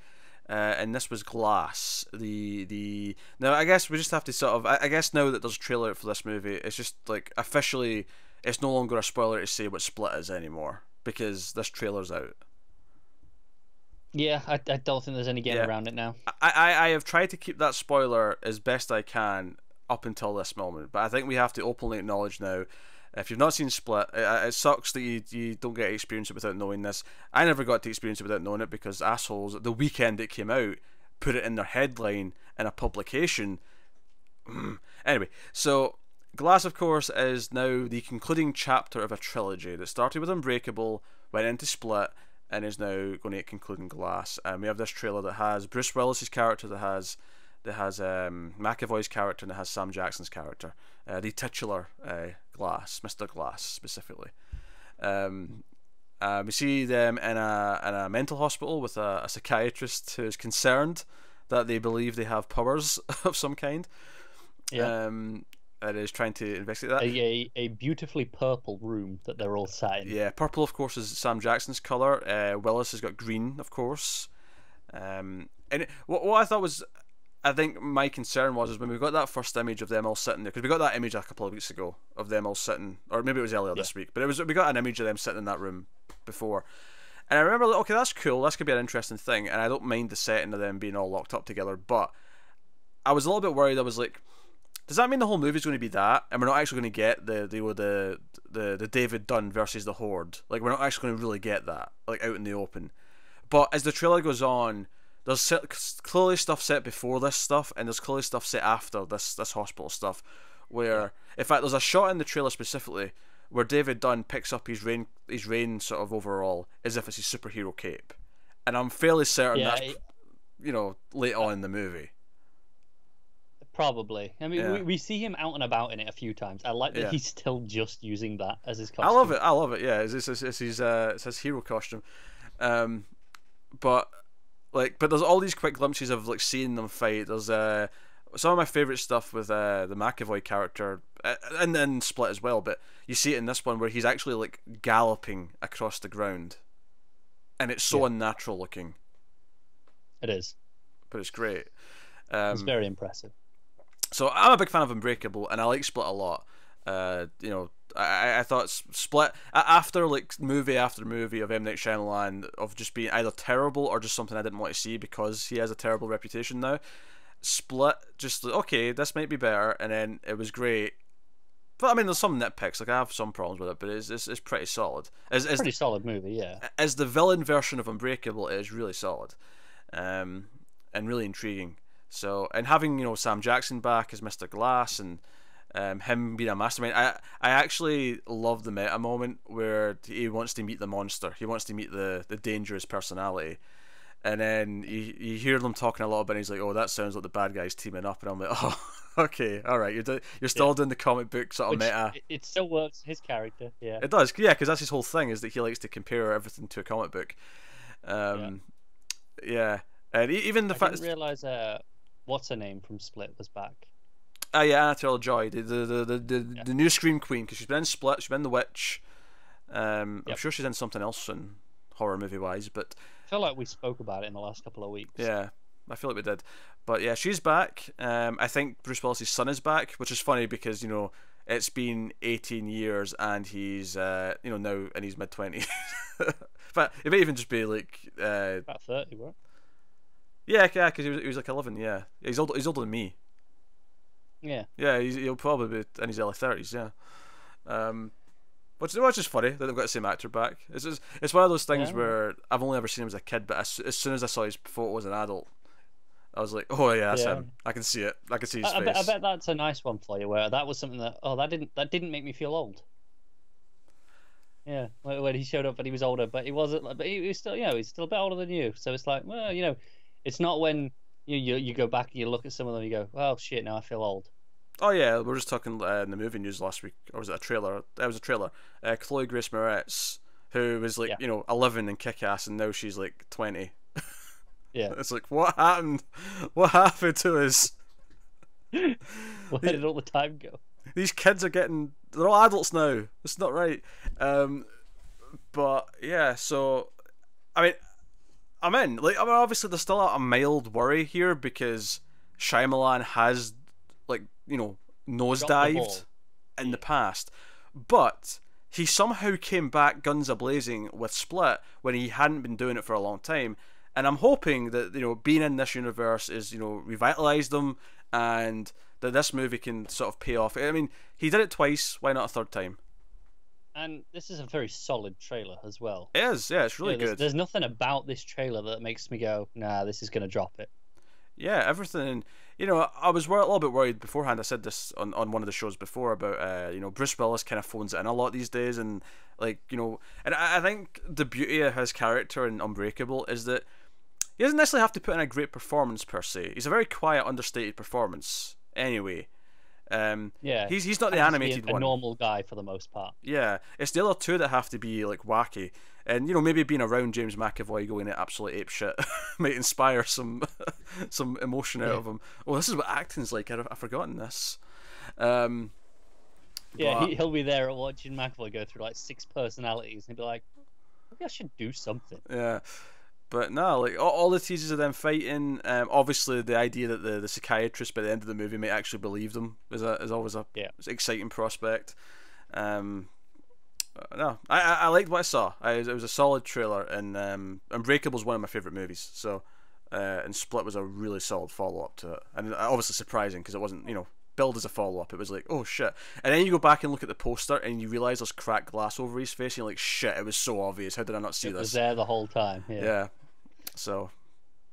And this was Glass. Now I guess we just have to sort of I guess now that there's a trailer for this movie, it's just officially it's no longer a spoiler to say what Split is anymore because this trailer's out. Yeah, I don't think there's any getting around it now. I have tried to keep that spoiler as best I can up until this moment, but I think we have to openly acknowledge now. If you've not seen Split, it sucks that you don't get to experience it without knowing this. I never got to experience it without knowing it because assholes, the weekend it came out, put it in their headline in a publication. Anyway, so Glass, of course, is now the concluding chapter of a trilogy that started with Unbreakable, went into Split, and is now going to conclude in Glass. We have this trailer that has Bruce Willis's character, that has McAvoy's character, and it has Sam Jackson's character, the titular Glass, Mr. Glass specifically. We see them in a mental hospital with a psychiatrist who is concerned that they believe they have powers of some kind. Yeah. and is trying to investigate that. A beautifully purple room that they're all sat in. Yeah, purple, of course, is Sam Jackson's color. Willis has got green, of course. And what I thought was, I think my concern was when we got that first image of them all sitting there, because we got that image a couple of weeks ago of them all sitting, or maybe it was earlier this week, but we got an image of them sitting in that room before. And I remember, like, okay, that's cool, that's going to be an interesting thing, and I don't mind the setting of them being all locked up together, but I was a little bit worried. I was like, does that mean the whole movie's going to be that, and we're not actually going to get the David Dunn versus the Horde? Like, we're not actually going to really get that, like, out in the open. But as the trailer goes on, there's clearly stuff set before this stuff, and there's clearly stuff set after this hospital stuff, where, in fact, there's a shot in the trailer specifically where David Dunn picks up his rain sort of overall as if it's his superhero cape, and I'm fairly certain that's late on in the movie. Probably. I mean, we see him out and about in it a few times. I like that he's still just using that as his costume. I love it. Yeah, it's his hero costume. But there's all these quick glimpses of like seeing them fight. There's some of my favorite stuff with the McAvoy character, and then Split as well. But you see it in this one where he's actually like galloping across the ground, and it's so unnatural looking. It is, but it's great. It's very impressive. So I'm a big fan of Unbreakable, and I like Split a lot. I thought Split, after like movie after movie of M. Night Shyamalan of just being either terrible or just something I didn't want to see because he has a terrible reputation now, Split just okay, this might be better, and then it was great. But I mean, there's some nitpicks, like I have some problems with it, but it's pretty solid. Pretty solid movie, yeah. As the villain version of Unbreakable, it is really solid, and really intriguing. So, and having Sam Jackson back as Mr. Glass, and him being a mastermind, I actually love the meta moment where he wants to meet the monster. He wants to meet the dangerous personality, and then you hear them talking a lot about it, and he's like, "Oh, that sounds like the bad guys teaming up," and I'm like, "Oh, okay, all right, you're still doing the comic book sort of meta." It still works. His character, yeah, it does, yeah, because that's his whole thing, is that he likes to compare everything to a comic book. Yeah, and even the fact I didn't realize what's her name from Split was back. Yeah, Anna Taylor-Joy, the new Scream Queen, because she's been in Split, she's been The Witch. I'm sure she's in something else soon, horror movie wise, but I feel like we spoke about it in the last couple of weeks. Yeah, I feel like we did, but yeah, she's back. I think Bruce Willis's son is back, which is funny because it's been 18 years and he's now in his mid-20s. But it may even just be like about 30, right? Yeah, because he was like 11. Yeah, he's older than me. Yeah. Yeah, he'll probably be in his early 30s. Yeah. Which is funny that they've got the same actor back. It's one of those things where I've only ever seen him as a kid, but as soon as I saw his photo as an adult, I was like, oh yeah, that's him. I can see it. I can see his face. I bet that's a nice one for you, where that was something that that didn't make me feel old. Yeah, when he showed up and he was older, but he wasn't. But he was still, he's still a bit older than you. So it's like, well, it's not when you go back and you look at some of them, and you go, oh shit, now I feel old. Oh yeah, we were just talking in the movie news last week, or was it a trailer? It was a trailer. Chloe Grace Moretz, who was like 11 and Kick-Ass, and now she's like 20. Yeah, it's like, what happened? What happened to us? Where did all the time go? These kids they're all adults now. It's not right. But yeah, so I mean, I'm in. Like, I mean, obviously there's still a mild worry here because Shyamalan has nosedived in the past, but he somehow came back guns a-blazing with Split when he hadn't been doing it for a long time, and I'm hoping that being in this universe is revitalized them, and that this movie can sort of pay off. I mean, he did it twice, why not a third time? And this is a very solid trailer as well. It is, yeah, it's really good. There's nothing about this trailer that makes me go, nah, this is gonna drop it. Yeah, everything. I was a little bit worried beforehand. I said this on one of the shows before about Bruce Willis kind of phones it in a lot these days, and and I think the beauty of his character in Unbreakable is that he doesn't necessarily have to put in a great performance per se. He's a very quiet, understated performance anyway. He's not the animated one. A normal guy for the most part. Yeah, it's the other two that have to be like wacky, and maybe being around James McAvoy going at absolute apeshit might inspire some emotion out of him. Oh, this is what acting's like. I've forgotten this. Yeah, but, he'll be there watching McAvoy go through like 6 personalities, and he'll be like, maybe I should do something. yeah. But no, like all the teases of them fighting. Obviously, the idea that the psychiatrist by the end of the movie might actually believe them is always a exciting prospect. No, I liked what I saw. It was a solid trailer, and Unbreakable is one of my favorite movies. So, and Split was a really solid follow up to it, and obviously surprising because it wasn't billed as a follow up. It was like, oh shit, and then you go back and look at the poster and you realize there's cracked glass over his face. And you're like, shit, it was so obvious. How did I not see this? It was there the whole time. Yeah. So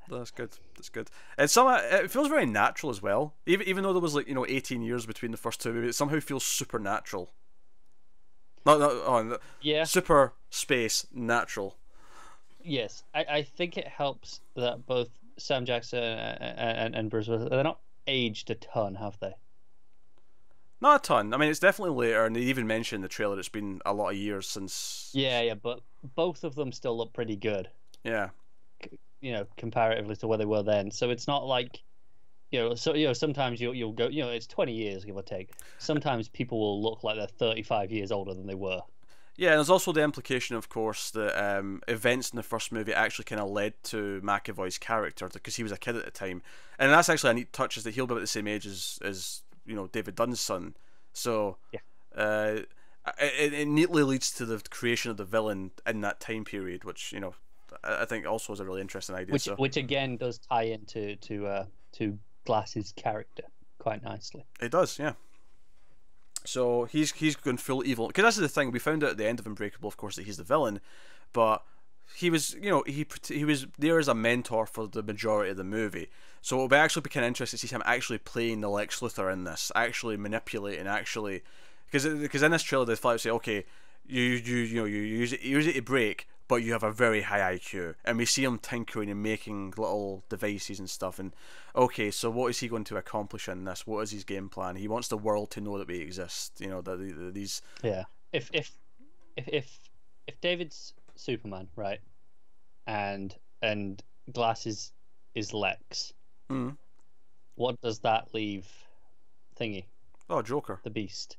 that's good. That's good. And it feels very natural as well. Even though there was 18 years between the first two movies, it somehow feels supernatural. Super space natural. Yes, I think it helps that both Sam Jackson and Bruce Willis, they're not aged a ton, have they? Not a ton. I mean, it's definitely later, and they even mentioned in the trailer it's been a lot of years since. Yeah, but both of them still look pretty good. Yeah. Comparatively to where they were then. So it's not like, sometimes you'll go, it's 20 years, give or take. Sometimes people will look like they're 35 years older than they were. Yeah, and there's also the implication, of course, that events in the first movie actually kind of led to McAvoy's character, because he was a kid at the time. And that's actually a neat touch, is that he'll be about the same age as David Dunn's son. So it neatly leads to the creation of the villain in that time period, which, I think also is a really interesting idea. Which again does tie into to Glass's character quite nicely. It does, yeah. So he's gone full evil, because that's the thing. We found out at the end of Unbreakable, of course, that he's the villain, but he was he was there as a mentor for the majority of the movie. So it'll actually be kind of interesting to see him actually playing the Lex Luthor in this, actually manipulating, because in this trailer they flat out say, okay, you use it to break, but you have a very high IQ, and we see him tinkering and making little devices and stuff. And okay, so what is he going to accomplish in this? What is his game plan? He wants the world to know that we exist. These. Yeah. If David's Superman, right, and Glass is Lex, what does that leave Thingy? Oh, Joker, the Beast.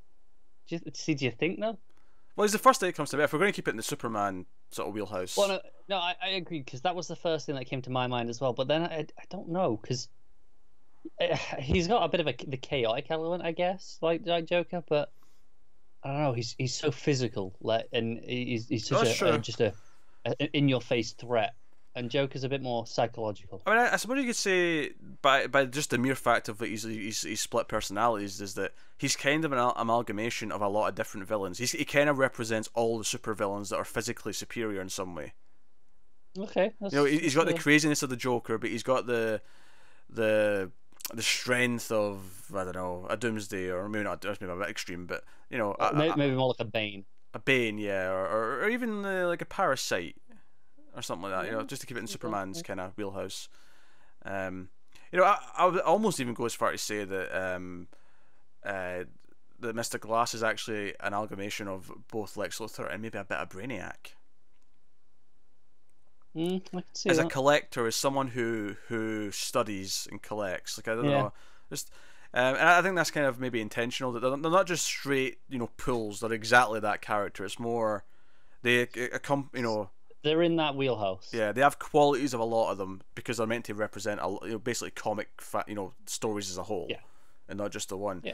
Do you think though? Well, he's the first thing that comes to me. If we're going to keep it in the Superman sort of wheelhouse. Well, no, I agree, because that was the first thing that came to my mind as well. But then I don't know, because he's got a bit of the chaotic element, I guess, like Joker. But I don't know. He's so physical, and he's such just a in your face threat. And Joker's a bit more psychological. I mean, I suppose you could say by just the mere fact of his split personalities is that he's kind of an amalgamation of a lot of different villains. He kind of represents all the supervillains that are physically superior in some way. Okay. He's got the craziness of the Joker, but he's got the strength of, I don't know, a Doomsday, or maybe not, maybe a bit extreme, but maybe more like a Bane. A Bane, yeah, or even like a Parasite. Or something like that, just to keep it in Superman's kind of wheelhouse. I would almost even go as far to say that that Mr. Glass is actually an amalgamation of both Lex Luthor and maybe a bit of Brainiac. I can see as that. A collector, as someone who studies and collects. Like, I don't know, just. And I think that's kind of maybe intentional. That they're not just straight, pulls. They're exactly that character. It's more they're in that wheelhouse. Yeah, they have qualities of a lot of them because they're meant to represent basically comic stories as a whole, and not just the one. Yeah.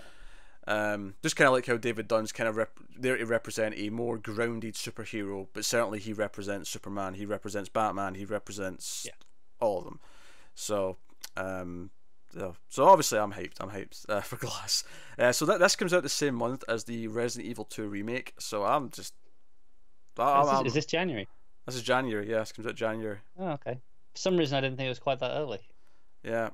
Just kind of like how David Dunn's kind of there to represent a more grounded superhero, but certainly he represents Superman, he represents Batman, he represents all of them. So, so obviously I'm hyped for Glass. So this comes out the same month as the Resident Evil 2 remake. So I'm just. Is this January? This is January, yes. It comes out January. Oh, okay. For some reason, I didn't think it was quite that early. Yeah.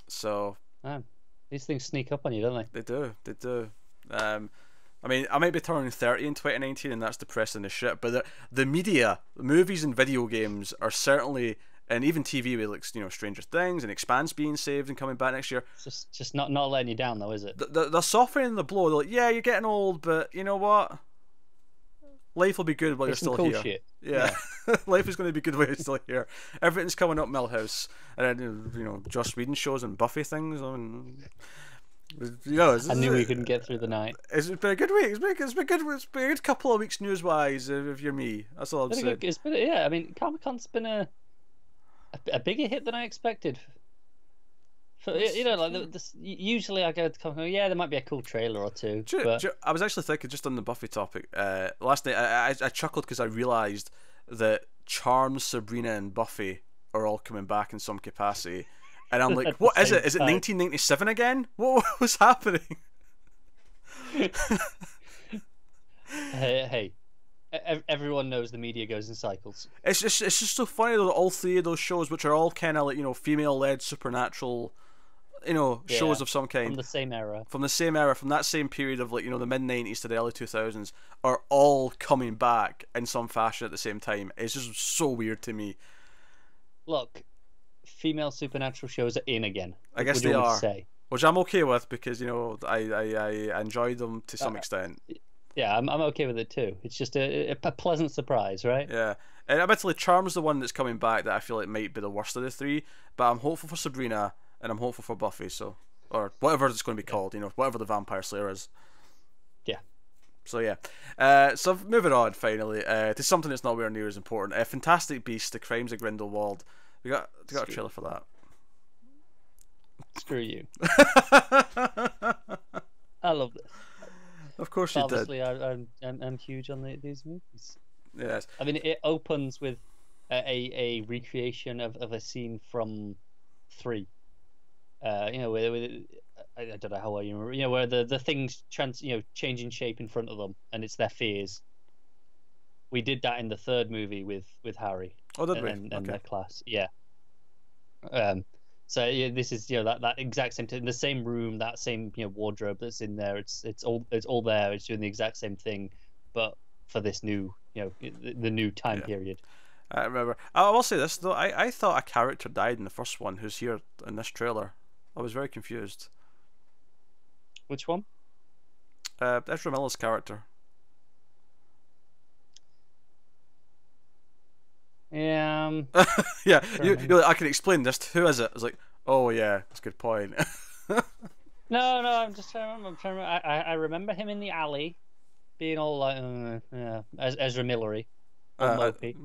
So. Man, these things sneak up on you, don't they? They do. I mean, I might be turning 30 in 2019, and that's depressing as shit. But the media, the movies and video games are certainly, and even TV with like Stranger Things and Expanse being saved and coming back next year. It's just not letting you down though, is it? They're softening the blow. They're like, yeah, you're getting old, but you know what? Life will be good while you're still cool here. Shit. Yeah. Life is going to be good while you're still here. Everything's coming up Millhouse, and then Joss Whedon shows and Buffy things. You know, I knew we couldn't get through the night. It's been a good week. It's been good. It's been a good couple of weeks news wise. If you're me, that's all I'm saying. Yeah, I mean, Comic-Con's been a bigger hit than I expected. You know, like usually I go to Comic-Con, yeah, there might be a cool trailer or two. I was actually thinking, just on the Buffy topic, last night I chuckled because I realised that Charms, Sabrina, and Buffy are all coming back in some capacity, and I'm like, what is it? Is it 1997 again? What was happening? Hey, everyone knows the media goes in cycles. It's just so funny that all three of those shows, which are all kind of like, you know, female-led supernatural, you know, shows of some kind, from the same era, from that same period of, like, you know, the mid-90s to the early 2000s, are all coming back in some fashion at the same time. It's just so weird to me. Look, female supernatural shows are in again. I guess they are, which I'm okay with, because, you know, I enjoy them to some extent. Yeah, I'm okay with it too. It's just a pleasant surprise, right? Yeah, and admittedly, Charm's the one that's coming back that I feel like might be the worst of the three, but I'm hopeful for Sabrina, and I'm hopeful for Buffy, or whatever it's going to be called, you know, whatever the Vampire Slayer is. Yeah. So yeah. So moving on finally to something that's not near as important. Fantastic Beasts: The Crimes of Grindelwald. We got a trailer for that. Screw you. I love this. Of course you Obviously, did. I'm huge on these movies. Yes. I mean, it opens with a recreation of a scene from 3. You know, with I don't know how well you remember. You know, where the things changing shape in front of them, and it's their fears. We did that in the 3rd movie with Harry. Oh, did we? And their class, yeah. So yeah, this is, you know, that exact same in the same room, that same, you know, wardrobe that's in there. It's all there. It's doing the exact same thing, but for this new, you know, the new time period. I remember. I will say this though. I thought a character died in the first one who's here in this trailer. I was very confused. Which one? Ezra Miller's character. Yeah. Yeah. You're like, I can explain this. Who is it? I was like, oh yeah, that's a good point. No, I'm just trying to remember. I remember him in the alley, being all like, yeah, Ezra Millery, all mopey.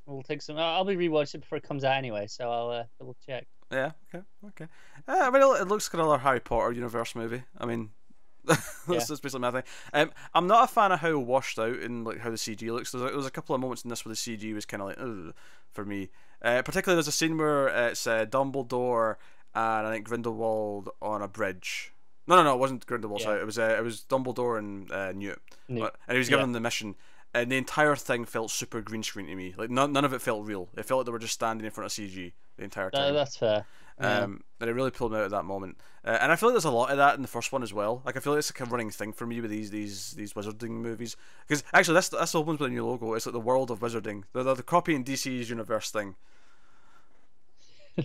We'll take some. I'll be rewatching it before it comes out anyway, so I'll double check. Yeah. Okay. I mean, it looks like another Harry Potter universe movie. I mean, that's basically my thing. I'm not a fan of how washed out and like how the CG looks. There's a couple of moments in this where the CG was kind of like, ugh, for me. Particularly, there's a scene where it's Dumbledore and I think Grindelwald on a bridge. No, it wasn't Grindelwald. Sorry, it was Dumbledore and Newt, and he was giving them the mission. And the entire thing felt super green screen to me. Like none of it felt real. It felt like they were just standing in front of CG the entire time. That's fair. And it really pulled me out at that moment. And I feel like there's a lot of that in the first one as well. Like I feel like it's like a running thing for me with these wizarding movies. Because actually, that's opens with a new logo. It's like the world of wizarding. The copying DC's universe thing.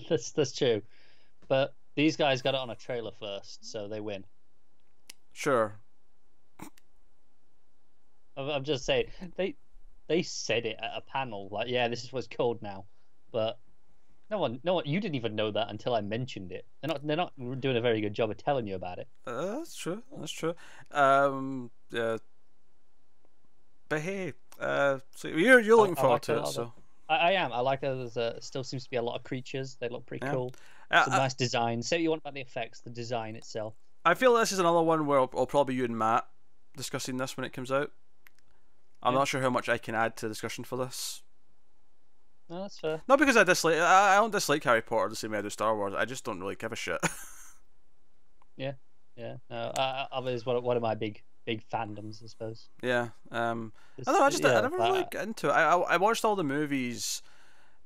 That's true, but these guys got it on a trailer first, so they win. Sure. I'm just saying they said it at a panel like, yeah, this is what's called now, but no one, you didn't even know that until I mentioned it. They're not doing a very good job of telling you about it. That's true. Yeah. But hey, so you're looking forward to it, so. I am. I like that there's still seems to be a lot of creatures. They look pretty cool. Some nice design. Say what you want about the effects, the design itself. I feel this is another one where I'll probably you and Matt discussing this when it comes out. I'm not sure how much I can add to the discussion for this. No, that's fair. Not because I don't dislike Harry Potter the same way I do Star Wars. I just don't really give a shit. Yeah. No, it's one of my big fandoms, I suppose. Yeah. I don't know. I never really get into it. I watched all the movies,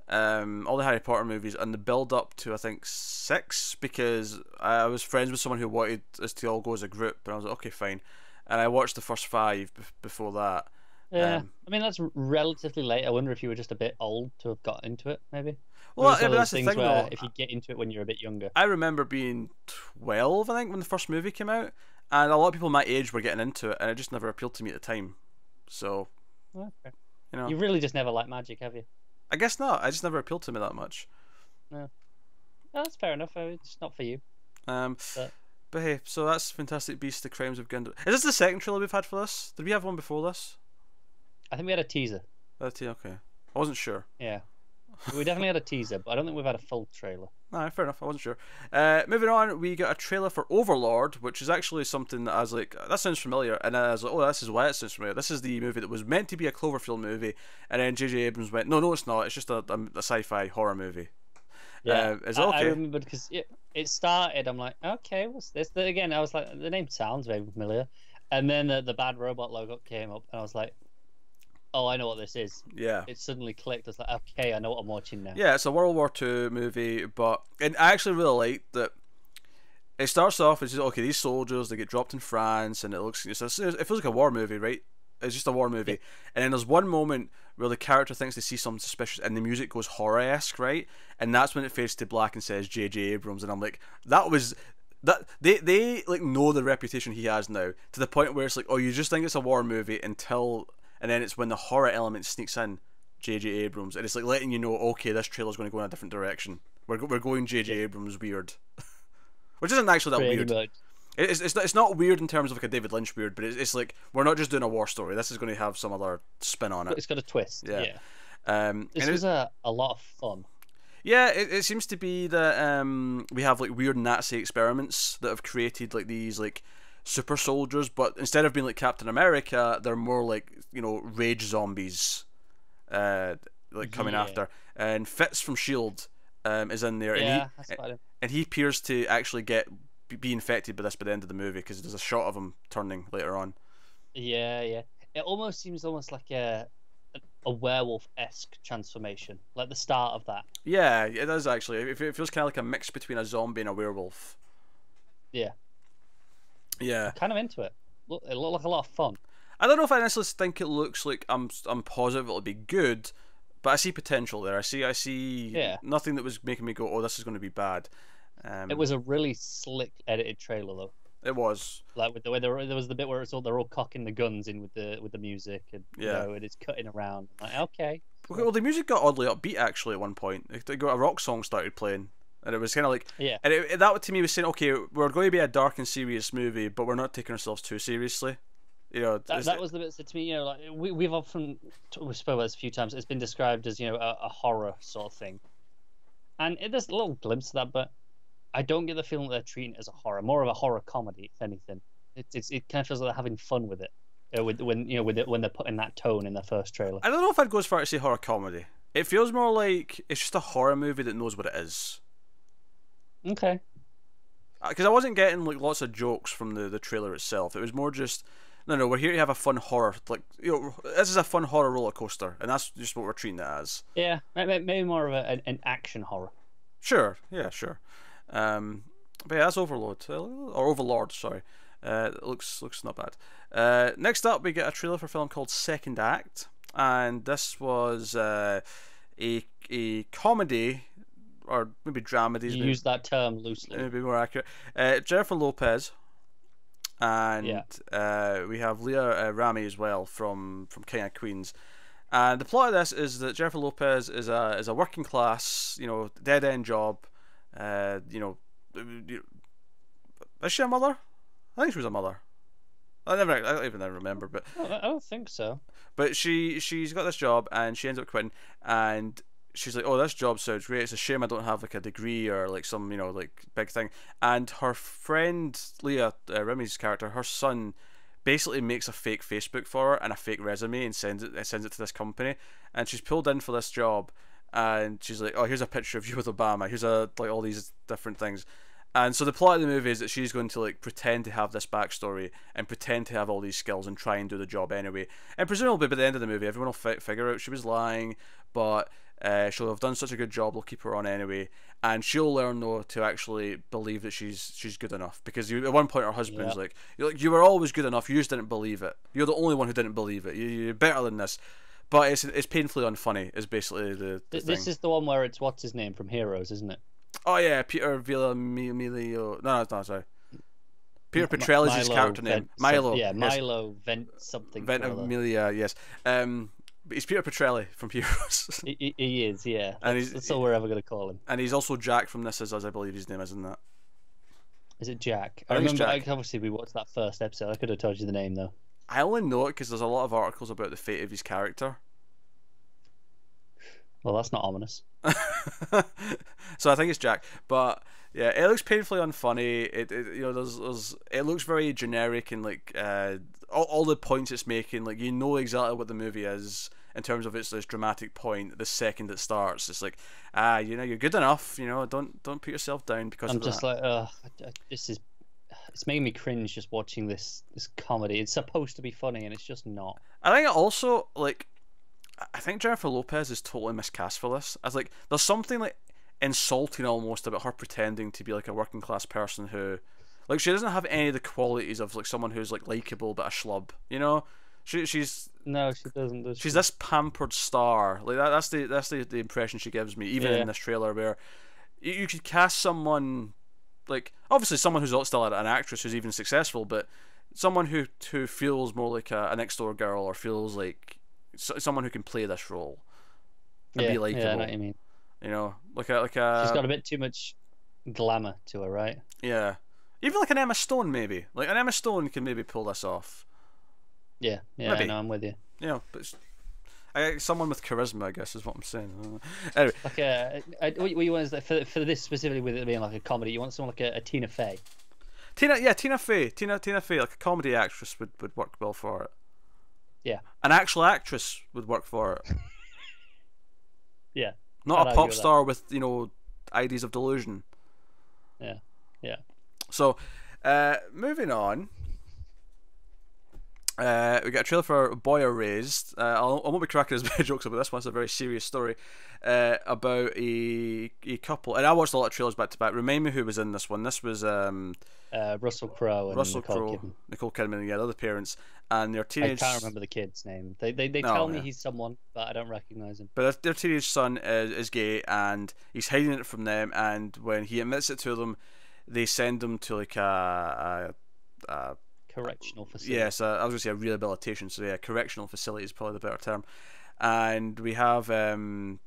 all the Harry Potter movies, and the build up to I think 6 because I was friends with someone who wanted us to all go as a group, and I was like, okay, fine. And I watched the first 5 before that. Yeah, I mean that's relatively late. I wonder if you were just a bit old to have got into it, maybe. Well, that's the thing, though. If you get into it when you're a bit younger. I remember being 12, I think, when the first movie came out, and a lot of people my age were getting into it, and it just never appealed to me at the time. So, okay. You know, you really just never liked magic, have you? I guess not. I just never appealed to me that much. No. Oh, that's fair enough. It's not for you. Um, But but hey, so that's Fantastic Beasts: The Crimes of Grindelwald. Is this the second trailer we've had for this? Did we have one before this? I think we had a teaser. Okay. I wasn't sure. Yeah, we definitely had a teaser, but I don't think we've had a full trailer. No, fair enough. I wasn't sure. Moving on, we got a trailer for Overlord, which is actually something that I was like, that sounds familiar, and I was like, oh, this is why it sounds familiar. This is the movie that was meant to be a Cloverfield movie, and then J.J. Abrams went, no, it's not. It's just a sci-fi horror movie. Yeah, is it okay? I remember because it started. I'm like, okay, what's this? Then again, I was like, the name sounds very familiar, and then the bad robot logo came up, and I was like, oh, I know what this is. Yeah. It suddenly clicked. I was like, okay, I know what I'm watching now. Yeah, it's a World War II movie, and I actually really like that. It starts off as, okay, these soldiers, they get dropped in France, and it feels like a war movie, right? It's just a war movie. Yeah. And then there's one moment where the character thinks they see something suspicious, and the music goes horror-esque, right? And that's when it fades to black and says J.J. Abrams, and I'm like, they like know the reputation he has now, to the point where it's like, oh, you just think it's a war movie and then it's when the horror element sneaks in, J.J. Abrams, and it's like letting you know, okay, this trailer's going to go in a different direction. We're going J.J. Abrams weird. Which isn't actually that weird. Much. It's not weird in terms of like a David Lynch weird, but it's like, we're not just doing a war story. This is going to have some other spin on it. It's got a twist. Yeah. This was a lot of fun. Yeah, it seems to be that we have like weird Nazi experiments that have created like these like super soldiers, but instead of being like Captain America, they're more like, you know, rage zombies, like coming after. And Fitz from S.H.I.E.L.D. Is in there, and he appears to actually be infected by this by the end of the movie, because there's a shot of him turning later on. Yeah. It almost seems like a werewolf-esque transformation, like the start of that. Yeah, it does actually. It feels kind of like a mix between a zombie and a werewolf. Yeah. Yeah. I'm kind of into it. It looked like a lot of fun. I don't know if I necessarily think it looks like I'm positive it'll be good, but I see potential there. I see nothing that was making me go, oh, this is going to be bad. It was a really slick edited trailer, though. It was, like with the way there was the bit where they're all cocking the guns in with the music, and you know, and it's cutting around. I'm like, okay. Well, the music got oddly upbeat actually at one point. They got a rock song started playing, and it was kind of like, and that to me was saying, okay, we're going to be a dark and serious movie, but we're not taking ourselves too seriously. You know, that was the bit that to me, you know, like we've often spoken about this a few times. It's been described as, you know, a horror sort of thing, and there's a little glimpse of that, but I don't get the feeling that they're treating it as a horror, more of a horror comedy, if anything. It kind of feels like they're having fun with it, when they're putting that tone in their first trailer. I don't know if I'd go as far to say horror comedy. It feels more like it's just a horror movie that knows what it is. Okay. Because I wasn't getting like lots of jokes from the trailer itself. It was more just, no, we're here to have a fun horror. Like, you know, this is a fun horror roller coaster, and that's just what we're treating it as. Yeah, maybe more of an action horror. Sure. Yeah, sure. But yeah, that's Overlord, or Overlord. Sorry. It looks not bad. Next up, we get a trailer for a film called Second Act, and this was a comedy, or maybe dramedy. You use that term loosely. Maybe more accurate. Jennifer Lopez, and we have Leah Rami as well from King of Queens. And the plot of this is that Jennifer Lopez is a working class, you know, dead end job. You know, is she a mother? I think she was a mother. I don't even remember, but I don't think so. But she's got this job, and she ends up quitting, and she's like, oh, this job sounds great. It's a shame I don't have like a degree or like some, you know, like big thing. And her friend Leah, Remy's character, her son, basically makes a fake Facebook for her and a fake resume and sends it to this company, and she's pulled in for this job. And she's like, oh, here's a picture of you with Obama. Here's like all these different things. And so the plot of the movie is that she's going to like pretend to have this backstory and pretend to have all these skills and try and do the job anyway. And presumably by the end of the movie, everyone will figure out she was lying, but she'll have done such a good job, they'll keep her on anyway. And she'll learn though to actually believe that she's good enough, because at one point her husband's like, you were always good enough. You just didn't believe it. You're the only one who didn't believe it. You're better than this. But it's painfully unfunny, is basically the thing. This is the one where it's what's his name from Heroes, isn't it? Oh yeah, Peter Villamilio. No, sorry. Peter Petrelli's his character name. Milo. Milo Vent something. Ventimiglia, yes. He's Peter Petrelli from Heroes. He is, yeah. And that's all we're ever going to call him. And he's also Jack from This Is Us, I believe his name is, isn't that? Is it Jack? I think it's remember, Jack. obviously, we watched that first episode. I could have told you the name, though. I only know it because there's a lot of articles about the fate of his character. Well, that's not ominous. So I think it's Jack, but yeah, it looks painfully unfunny. It looks very generic and like all the points it's making, like you know exactly what the movie is in terms of its this dramatic point. The second it starts, it's like you're good enough. Don't put yourself down because I'm of just that. like, it's making me cringe just watching this comedy. It's supposed to be funny and it's just not. I think it also I think Jennifer Lopez is totally miscast for this. As like, there's something like insulting almost about her pretending to be like a working class person who, like, she doesn't have any of the qualities of like someone who's like likable but a schlub. She's no, she doesn't. She's this pampered star. Like that's the impression she gives me, even in this trailer, where you could cast someone like obviously someone who's still an actress who's even successful, but someone who feels more like a next door girl or feels like someone who can play this role and be likable. Yeah, I know what you mean. Like a. She's got a bit too much glamour to her, right? Yeah, even like an Emma Stone, maybe. Like an Emma Stone can maybe pull this off. Yeah, maybe. I know, I'm with you. But someone with charisma, I guess, is what I'm saying. Anyway, what you want is for this specifically, with it being like a comedy, you want someone like a Tina Fey. Tina Fey, like a comedy actress would work well for it. Yeah. An actual actress would work for it. Yeah. Not a pop star with, IDs of delusion. Yeah. Yeah. So, moving on. We got a trailer for Boy Erased. I won't be cracking as many jokes about this one. It's a very serious story about a couple. And I watched a lot of trailers back to back. Remind me who was in this one. This was Russell Crowe and Nicole Kidman, and the other parents, and their teenage. I can't remember the kid's name. They tell me he's someone, but I don't recognize him. But their teenage son is gay, and he's hiding it from them. And when he admits it to them, they send him to like a correctional facility. Yes, I was going to say a rehabilitation. So yeah, correctional facility is probably the better term. And we have Joe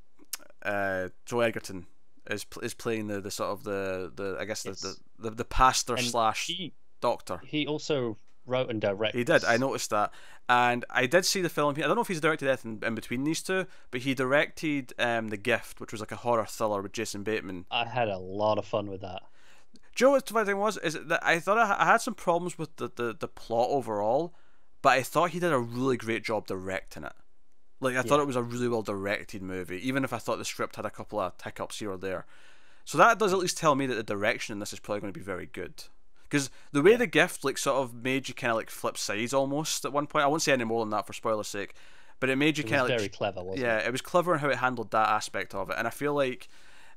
Edgerton is playing the sort of the I guess the pastor / doctor. He also wrote and directed. He did. I noticed that, and I did see the film. I don't know if he's directed anything in between these two, but he directed The Gift, which was like a horror thriller with Jason Bateman. I had a lot of fun with that. Do you know what the funny thing was? Is that I thought I had some problems with the plot overall, but I thought he did a really great job directing it. Like I thought it was a really well directed movie, even if I thought the script had a couple of hiccups here or there. So that does at least tell me that the direction in this is probably going to be very good. Because the way The Gift like sort of made you kind of like flip sides almost at one point. I won't say any more than that for spoiler's sake, but it made you kind of like very clever, wasn't it? Yeah, it was clever in how it handled that aspect of it, and I feel like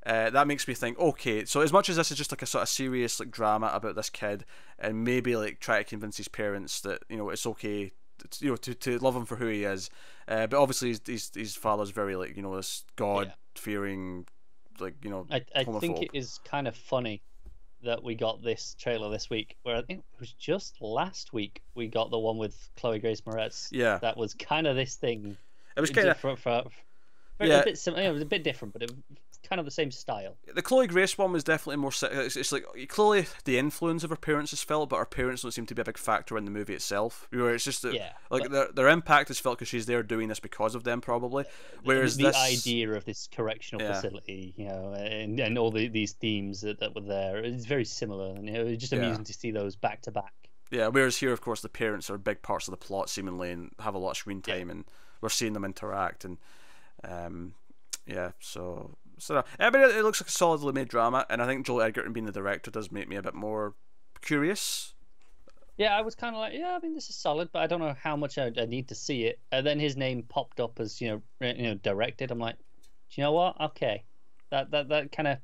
that makes me think, okay, so as much as this is just like a sort of serious like drama about this kid, and maybe like try to convince his parents that it's okay, to love him for who he is, but obviously his father's very like this God fearing, like I think it is kind of funny that we got this trailer this week, where I think it was just last week we got the one with Chloe Grace Moretz. Yeah, that was kind of this thing. It was kind of a bit similar. It was a bit different, but it was kind of the same style. The Chloe Grace one was definitely more. It's like clearly the influence of her parents is felt, but her parents don't seem to be a big factor in the movie itself. Where it's just their impact is felt because she's there doing this because of them, probably. Whereas the idea of this correctional facility, and all these themes that were there, it's very similar, and it was just amusing to see those back to back. Yeah, whereas here, of course, the parents are big parts of the plot seemingly, and have a lot of screen time, and we're seeing them interact, and So but it looks like a solidly made drama, and I think Joel Edgerton being the director does make me a bit more curious. Yeah, I was kind of like, this is solid, but I don't know how much I need to see it. And then his name popped up as directed. I'm like, do you know what? Okay, that kind of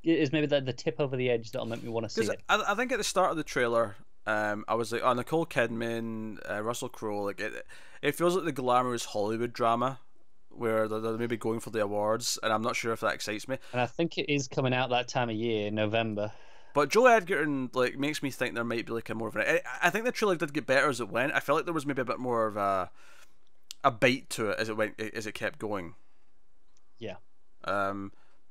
is maybe the tip over the edge that'll make me want to see it. I think at the start of the trailer, I was like, Nicole Kidman, Russell Crowe, like it feels like the glamorous Hollywood drama, where they're maybe going for the awards, and I'm not sure if that excites me. And I think it is coming out that time of year, November. But Joel Edgerton like makes me think there might be like a more of an. I think the trailer did get better as it went. I felt like there was maybe a bit more of a a bite to it as it kept going. Yeah.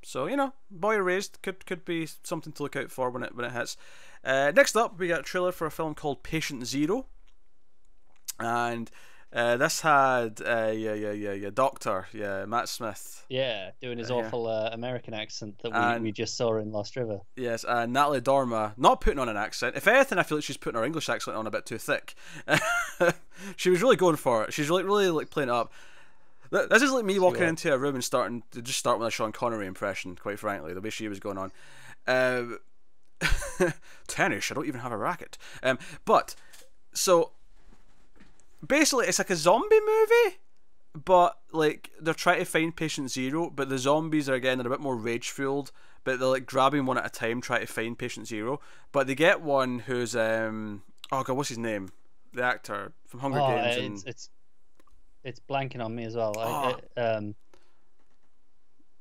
So Boy Erased could be something to look out for when it hits. Next up, we got a trailer for a film called Patient Zero, and this had Doctor Matt Smith. Yeah, doing his awful American accent that we just saw in Lost River. Yes, and Natalie Dormer not putting on an accent. If anything, I feel like she's putting her English accent on a bit too thick. She was really going for it. She's really like playing it up. This is like me walking into a room and start with a Sean Connery impression, quite frankly, the way she was going on. Tennis, I don't even have a racket. But, so, basically it's like a zombie movie, but like they're trying to find Patient Zero, but the zombies are again, they're a bit more rage-fueled, but they're like grabbing one at a time trying to find Patient Zero. But they get one who's, oh god, what's his name? The actor from Hunger Games. It's blanking on me as well.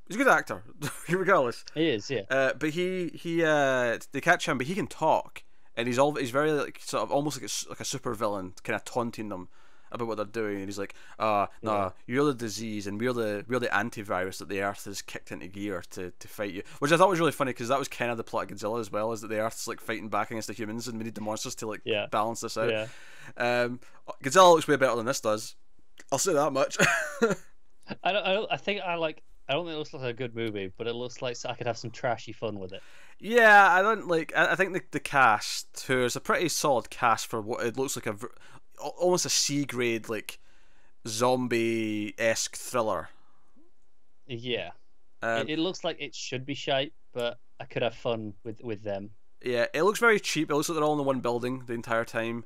He's a good actor, regardless. He is, yeah. But they catch him, but he can talk, and he's very like sort of almost like a super villain, kind of taunting them about what they're doing. And he's like, you're the disease, and we're the antivirus that the Earth has kicked into gear to fight you. Which I thought was really funny, because that was kind of the plot of Godzilla as well, is that the Earth's like fighting back against the humans, and we need the monsters to like balance this out. Yeah. Godzilla looks way better than this does. I'll say that much. I don't think it looks like a good movie, but it looks like I could have some trashy fun with it. Yeah, I think the cast, who is a pretty solid cast for what it looks like almost a C grade like zombie-esque thriller. Yeah. It looks like it should be shite, but I could have fun with them. Yeah, it looks very cheap. It looks like they're all in the one building the entire time.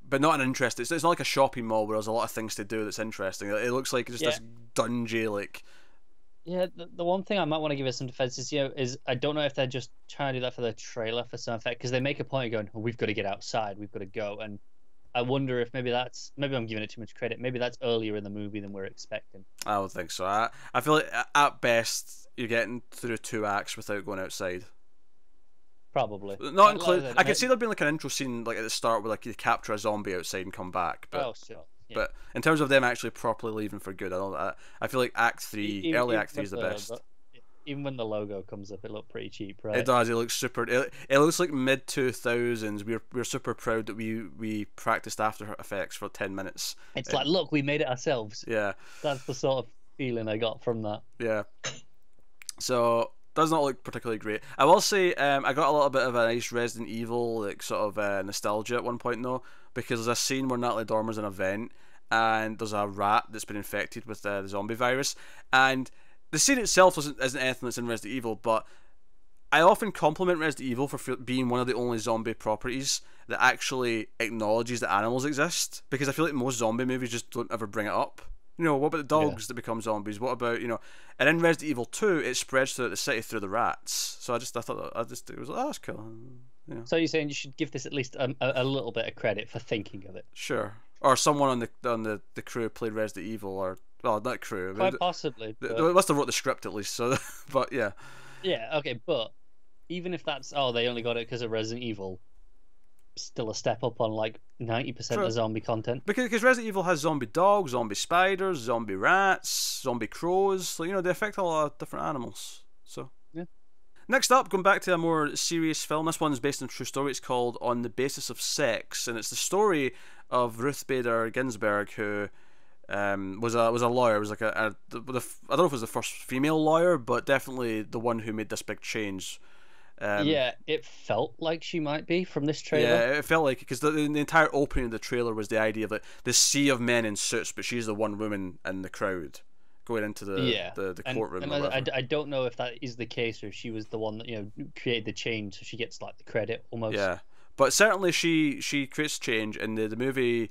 But not an interest. It's not like a shopping mall where there's a lot of things to do that's interesting. It looks like just this dungy, like... Yeah, the one thing I might want to give it some defense is I don't know if they're just trying to do that for the trailer for some effect, because they make a point of going, we've got to get outside, we've got to go, and I wonder if maybe I'm giving it too much credit. Maybe that's earlier in the movie than we're expecting. I don't think so. I feel like at best you're getting through 2 acts without going outside. Probably. Not include. I could see there being like an intro scene like at the start where like you capture a zombie outside and come back. But, sure. Yeah. But in terms of them actually properly leaving for good, I feel like Act 3, early Act 3 is the best. Even when the logo comes up, it looked pretty cheap, right? It does. It looks super. It looks like mid 2000s. We're super proud that we practiced After Effects for 10 minutes. It's like, look, we made it ourselves. Yeah. That's the sort of feeling I got from that. Yeah. So. Does not look particularly great. I will say I got a little bit of a nice Resident Evil like sort of nostalgia at one point though, because there's a scene where Natalie Dormer's in a vent and there's a rat that's been infected with the zombie virus, and the scene itself isn't anything that's in Resident Evil, but I often compliment Resident Evil for being one of the only zombie properties that actually acknowledges that animals exist, because I feel like most zombie movies just don't ever bring it up. What about the dogs that become zombies? What about, and in Resident Evil 2, it spreads throughout the city through the rats. So I thought it was like, oh, that's cool. So you're saying you should give this at least a little bit of credit for thinking of it? Sure. Or someone on the crew played Resident Evil, or, well, not crew. Quite possibly. They must have wrote the script at least, so, but yeah. Yeah, okay, but even if that's, they only got it because of Resident Evil, still a step up on like 90% of zombie content. Because Resident Evil has zombie dogs, zombie spiders, zombie rats, zombie crows. So they affect a lot of different animals. So yeah. Next up, going back to a more serious film. This one's based on a true story. It's called On the Basis of Sex, and it's the story of Ruth Bader Ginsburg, who was a lawyer. Was like I don't know if it was the first female lawyer, but definitely the one who made this big change. Yeah, it felt like she might be from this trailer. Yeah, it felt like, because the entire opening of the trailer was the idea of like this sea of men in suits, but she's the one woman in the crowd going into the courtroom. And I don't know if that is the case, or if she was the one that created the change, so she gets like the credit almost. Yeah, but certainly she creates change in the movie.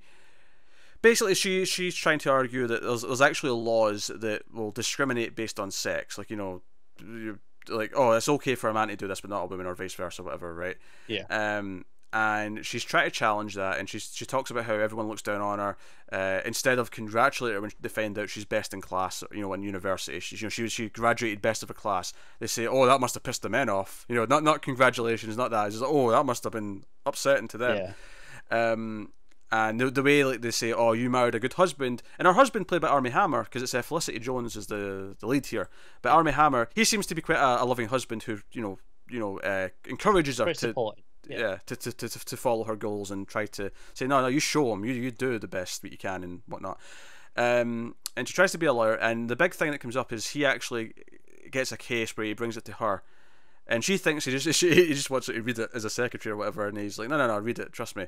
Basically, she's trying to argue that there's actually laws that will discriminate based on sex, like like, oh, it's okay for a man to do this but not a woman, or vice versa, whatever, right? Yeah. And she's trying to challenge that, and she talks about how everyone looks down on her. Instead of congratulate her when they find out she's best in class, in university, she graduated best of her class. They say, oh, that must have pissed the men off. Not congratulations, not that. It's just like, oh, that must have been upsetting to them. Yeah. And the way like they say, "Oh, you married a good husband," and her husband played by Armie Hammer, because it's Felicity Jones is the lead here. But Armie Hammer, he seems to be quite a loving husband who encourages her to follow her goals and try to say, no, you show him, you do the best that you can and whatnot. And she tries to be a lawyer, and the big thing that comes up is he actually gets a case where he brings it to her, and she thinks he just wants her to read it as a secretary or whatever, and he's like, no, read it, trust me.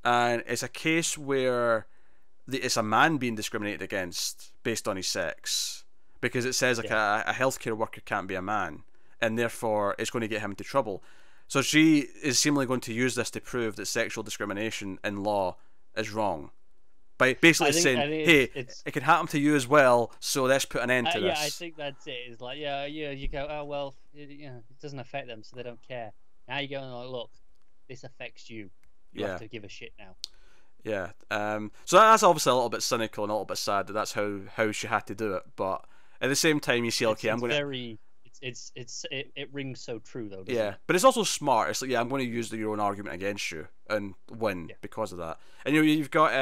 And it's a case where it's a man being discriminated against based on his sex, because it says like a healthcare worker can't be a man, and therefore it's going to get him into trouble. So she is seemingly going to use this to prove that sexual discrimination in law is wrong, by basically saying, hey, it can happen to you as well, so let's put an end to this. Yeah, I think that's it. It's like, you go, oh, well, it doesn't affect them, so they don't care. Now you go and like, look, this affects you. You have to give a shit now. Yeah. So that's obviously a little bit cynical and a little bit sad that that's how she had to do it. But at the same time, you see, okay, I'm going to. It rings so true though. Yeah, it? But it's also smart. It's like, I'm going to use your own argument against you and win because of that. And you've got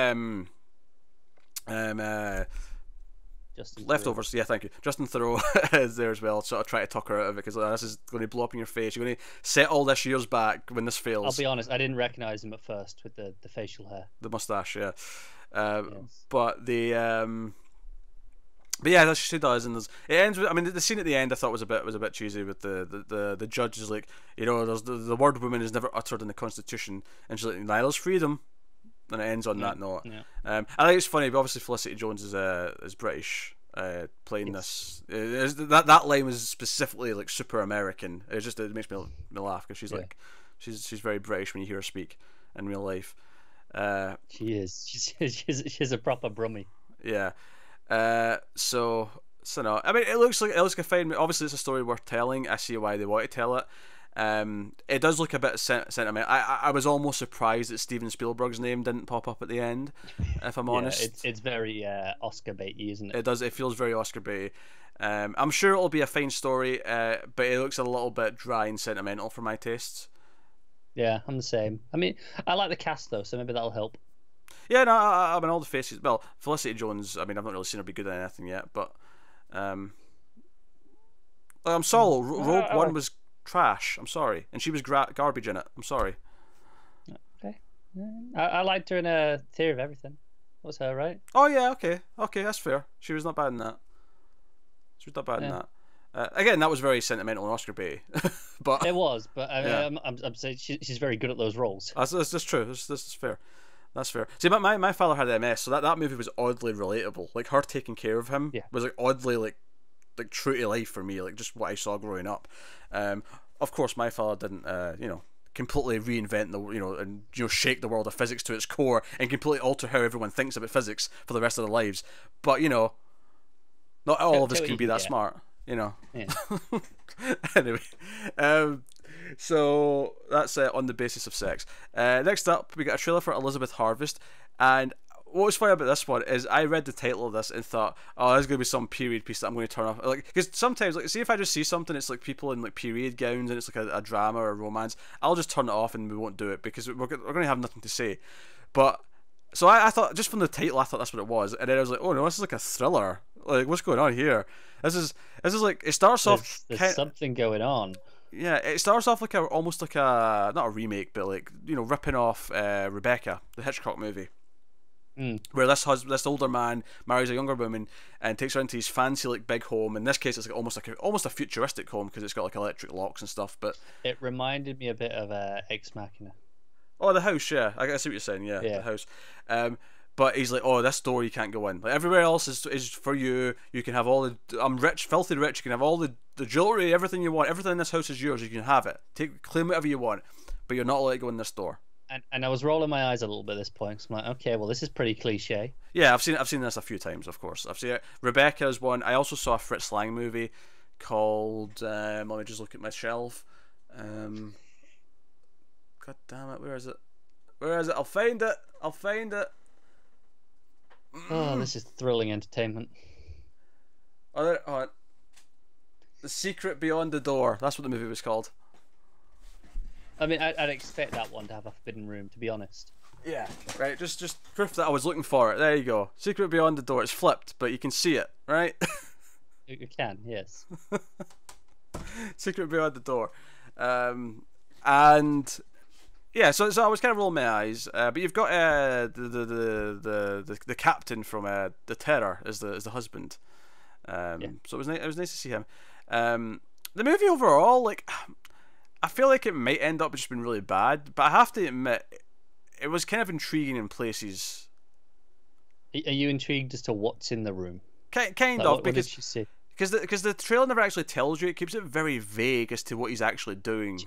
Leftovers, yeah, thank you. Justin Theroux is there as well, sort of trying to talk her out of it, because this is going to blow up in your face. You're going to set all this years back when this fails. I'll be honest, I didn't recognise him at first with the facial hair. The moustache, yeah. Yes. But yeah, she does, and it ends with. I mean, the scene at the end I thought was a bit cheesy with the judge is like, there's the word woman is never uttered in the Constitution, and she's like, neither's freedom. And it ends on that note. Yeah. I think it's funny, but obviously Felicity Jones is British, playing this. That line was specifically like super American. It makes me laugh, because she's like, she's very British when you hear her speak in real life. She is. She's a proper brummie. Yeah. So no. I mean, it looks like a fine. Obviously, it's a story worth telling. I see why they want to tell it. It does look a bit sentimental. I was almost surprised that Steven Spielberg's name didn't pop up at the end, if I'm honest. It's very Oscar baity, isn't it? It does. It feels very Oscar baity. I'm sure it'll be a fine story, but it looks a little bit dry and sentimental for my tastes. Yeah, I'm the same. I mean, I like the cast though, so maybe that'll help. Yeah, no, I mean, all the faces. Well, Felicity Jones, I mean, I've not really seen her be good at anything yet, but I'm Solo. Rogue One was trash. I'm sorry, and she was garbage in it. I'm sorry. Okay, I liked her in a Theory of Everything. That was her, right? Oh yeah, okay, that's fair. She was not bad in that. In that. Again, that was very sentimental and Oscar bait, but it was. But I'm saying she's very good at those roles. That's true. This is fair. That's fair. See, my father had MS, so that movie was oddly relatable. Like, her taking care of him was like oddly like true to life for me, like just what I saw growing up. Of course, my father didn't completely reinvent and shake the world of physics to its core and completely alter how everyone thinks about physics for the rest of their lives. But not all of us can be that smart. Yeah. Anyway, so that's on the basis of sex. Next up, we got a trailer for Elizabeth Harvest, and what was funny about this one is I read the title of this and thought, oh, there's going to be some period piece that I'm going to turn off. Like, because sometimes, like, see if I just see something, it's like people in like period gowns and it's like a drama or a romance, I'll just turn it off and we won't do it because we're going to have nothing to say. But so I thought, just from the title, I thought that's what it was, and then I was like, oh no, this is like a thriller. Like, what's going on here? This is like, it starts off. There's something going on. Yeah, it starts off like almost like not a remake, but like ripping off Rebecca, the Hitchcock movie. Where this older man marries a younger woman and takes her into his fancy like big home. In this case, it's like almost a futuristic home because it's got like electric locks and stuff. But it reminded me a bit of Ex Machina. Oh, the house, yeah. I see what you're saying. Yeah, the house. But he's like, oh, this door you can't go in. Like, everywhere else is for you. You can have all the. I'm rich, filthy rich. You can have all the jewelry, everything you want. Everything in this house is yours. You can have it. Claim whatever you want, but you're not allowed to go in this door. And I was rolling my eyes a little bit at this point. Cause I'm like, okay, well, this is pretty cliche. Yeah, I've seen this a few times. Of course, I've seen it. Rebecca is one. I also saw a Fritz Lang movie called. Let me just look at my shelf. God damn it! Where is it? I'll find it. Oh, this is thrilling entertainment. The Secret Beyond the Door. That's what the movie was called. I mean, I'd expect that one to have a forbidden room, to be honest. Yeah, right. Just proof that I was looking for it. There you go. Secret beyond the door. It's flipped, but you can see it, right? You can, yes. Secret beyond the door, and yeah. So I was kind of rolling my eyes, but you've got the captain from the Terror as the husband. So it was nice. It was nice to see him. The movie overall, like, I feel like it might end up just being really bad, but I have to admit, it was kind of intriguing in places. Are you intrigued as to what's in the room? Kind Like, of, what because did you see? because the trailer never actually tells you. It keeps it very vague as to what he's actually doing.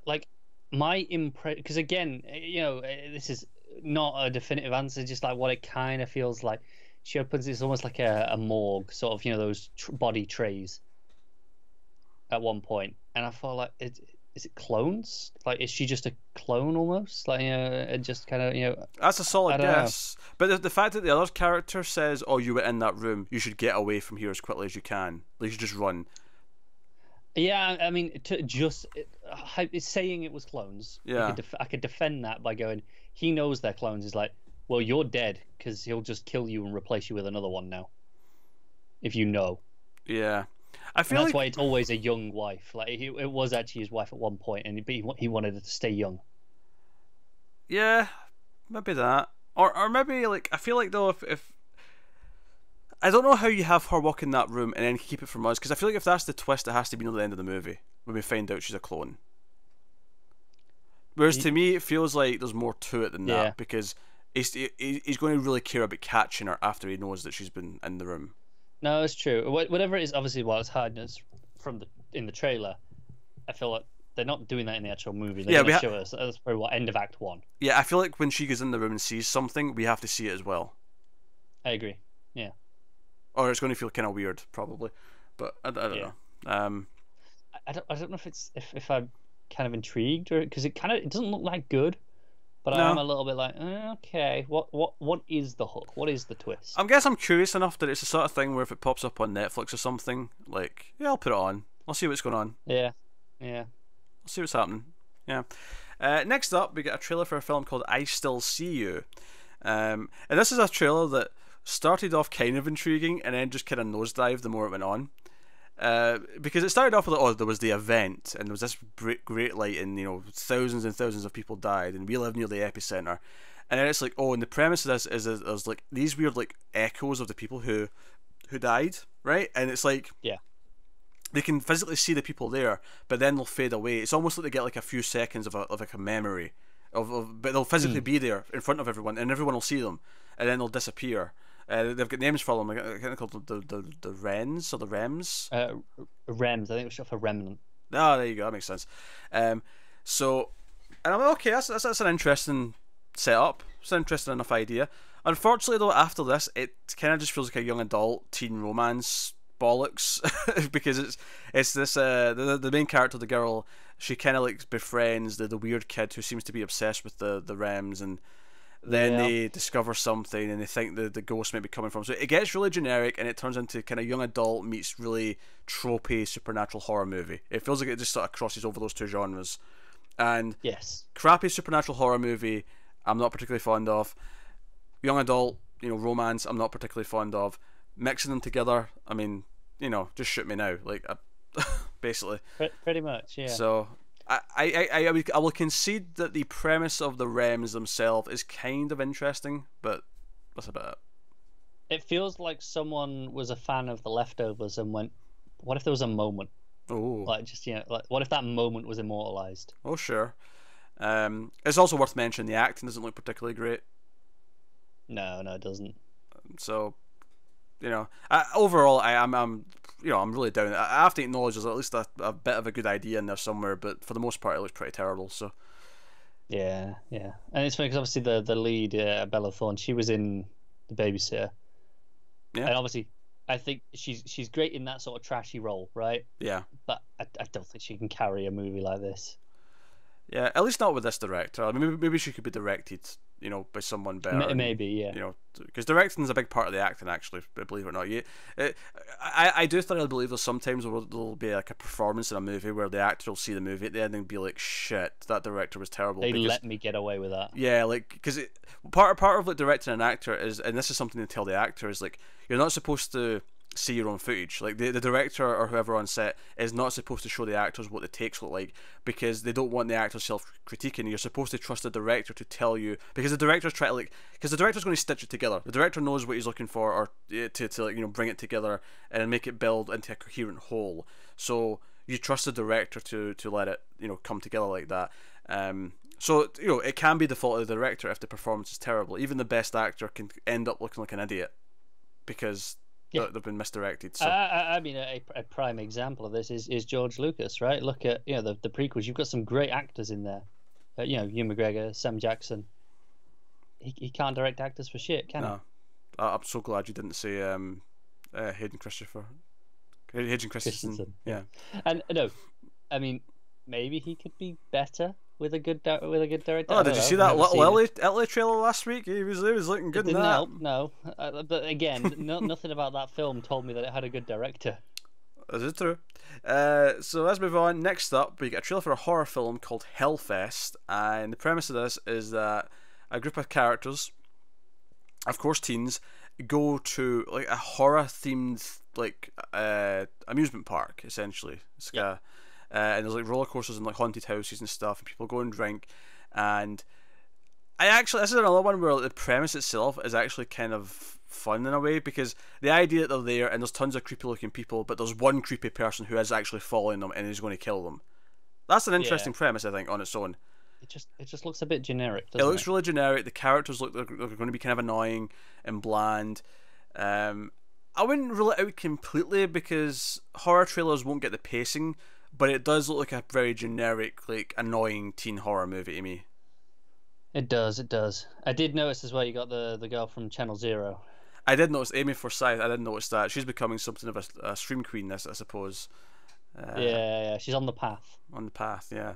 Like my impression, because again, this is not a definitive answer. Just like what it kind of feels like. She opens. It's almost like a morgue, sort of. Those body trays. At one point, and I thought, like, is it clones? Like, is she just a clone almost? Like, it just kind of, That's a solid guess. Know. But the fact that the other character says, "Oh, you were in that room. You should get away from here as quickly as you can. Like, you should just run." Yeah, I mean, it's saying it was clones. Yeah, I could defend that by going, he knows they're clones. He's like, well, you're dead because he'll just kill you and replace you with another one now. If you know. Yeah. I feel that's why it's always a young wife. Like, it was actually his wife at one point, and he wanted her to stay young. Yeah, maybe that, or maybe, like, I feel like, though, if I don't know how you have her walk in that room and then keep it from us, because I feel like if that's the twist, it has to be near the end of the movie when we find out she's a clone. Whereas to me, it feels like there's more to it than that, because he's going to really care about catching her after he knows that she's been in the room. No, it's true. Whatever it is, obviously, while it's hardness in the trailer, I feel like they're not doing that in the actual movie. They're going to show us. That's probably end of Act 1. Yeah, I feel like when she goes in the room and sees something, we have to see it as well. I agree. Yeah. Or it's going to feel kind of weird, probably. But I don't know. I don't know if I'm kind of intrigued, or because it doesn't look that good. But I am a little bit like, okay, what is the hook? What is the twist? I guess I'm curious enough that it's the sort of thing where if it pops up on Netflix or something, like, yeah, I'll put it on. I'll see what's going on. Yeah. I'll see what's happening. Yeah. Next up, we get a trailer for a film called I Still See You. And this is a trailer that started off kind of intriguing and then just kind of nosedived the more it went on. Because it started off with, there was the event, and there was this great lighting, thousands and thousands of people died, and we live near the epicenter. And then it's like, and the premise of this is there's like these weird like echoes of the people who died, right? And it's like, they can physically see the people there, but then they'll fade away. It's almost like they get like a few seconds of like a memory but they'll physically be there in front of everyone, and everyone will see them, and then they'll disappear. They've got names for them. I think they're called the Wrens or the Rems. Rems. I think it was short for remnant. Ah, there you go. That makes sense. So, and I'm like, okay. That's an interesting setup. It's an interesting enough idea. Unfortunately, though, after this, it kind of just feels like a young adult teen romance bollocks because it's this the main character, the girl. She kind of like befriends the weird kid who seems to be obsessed with the Rems, and then they discover something and they think the ghost might be coming from. So it gets really generic and it turns into kind of young adult meets really tropey supernatural horror movie. It feels like it just sort of crosses over those two genres. And crappy supernatural horror movie, I'm not particularly fond of. Young adult, romance, I'm not particularly fond of. Mixing them together, I mean, just shoot me now, like, basically. Pretty much, yeah. So I will concede that the premise of the Rems themselves is kind of interesting, but that's about it. It feels like someone was a fan of The Leftovers and went, "What if there was a moment?" Oh, like just like what if that moment was immortalized? Oh, sure. It's also worth mentioning the acting doesn't look particularly great. No, it doesn't. So, overall, I'm really down. I have to acknowledge there's at least a bit of a good idea in there somewhere, but for the most part, it looks pretty terrible. So, yeah, and it's funny because obviously the lead, Bella Thorne, she was in The Babysitter, and obviously, I think she's great in that sort of trashy role, right? Yeah, but I don't think she can carry a movie like this. Yeah, at least not with this director. I mean, maybe she could be directed by someone better. Maybe, yeah. Because directing is a big part of the acting, actually, believe it or not. I do thoroughly believe there's sometimes there'll be like a performance in a movie where the actor will see the movie at the end and be like, shit, that director was terrible. They let me get away with that. Yeah, like, because part of like directing an actor is, and this is something to tell the actor, is like, you're not supposed to see your own footage. Like the director or whoever on set is not supposed to show the actors what the takes look like, because they don't want the actors self-critiquing. You're supposed to trust the director to tell you, because the director's going to stitch it together. The director knows what he's looking for, or to like, bring it together and make it build into a coherent whole. So you trust the director to let it come together like that. So it can be the fault of the director if the performance is terrible. Even the best actor can end up looking like an idiot because they've been misdirected. So I mean, a prime example of this is George Lucas, right? Look at the prequels. You've got some great actors in there. Ewan McGregor, Sam Jackson. He can't direct actors for shit, can he? I'm so glad you didn't say Hayden Christensen. Yeah. And no, I mean, maybe he could be better with a good director. Oh, did you see that little Italy trailer last week? He was looking good in that. Help, no. But again, nothing about that film told me that it had a good director. This is true. So let's move on. Next up, we get a trailer for a horror film called Hellfest, and the premise of this is that a group of characters, of course teens, go to like a horror themed like amusement park, essentially. It's like and there's like roller coasters and like haunted houses and stuff, and people go and drink. And this is another one where the premise itself is actually kind of fun in a way, because the idea that they're there and there's tons of creepy looking people, but there's one creepy person who is actually following them and is going to kill them. That's an interesting premise, I think, on its own. It just looks a bit generic, doesn't it? It looks really generic. The characters look they're going to be kind of annoying and bland. I wouldn't rule it out completely, because horror trailers won't get the pacing, but it does look like a very generic, like, annoying teen horror movie to me. It does. I did notice as well you got the girl from Channel Zero. I did notice Amy Forsyth. I did notice that. She's becoming something of a stream queen, I suppose. Yeah, she's on the path. On the path, yeah.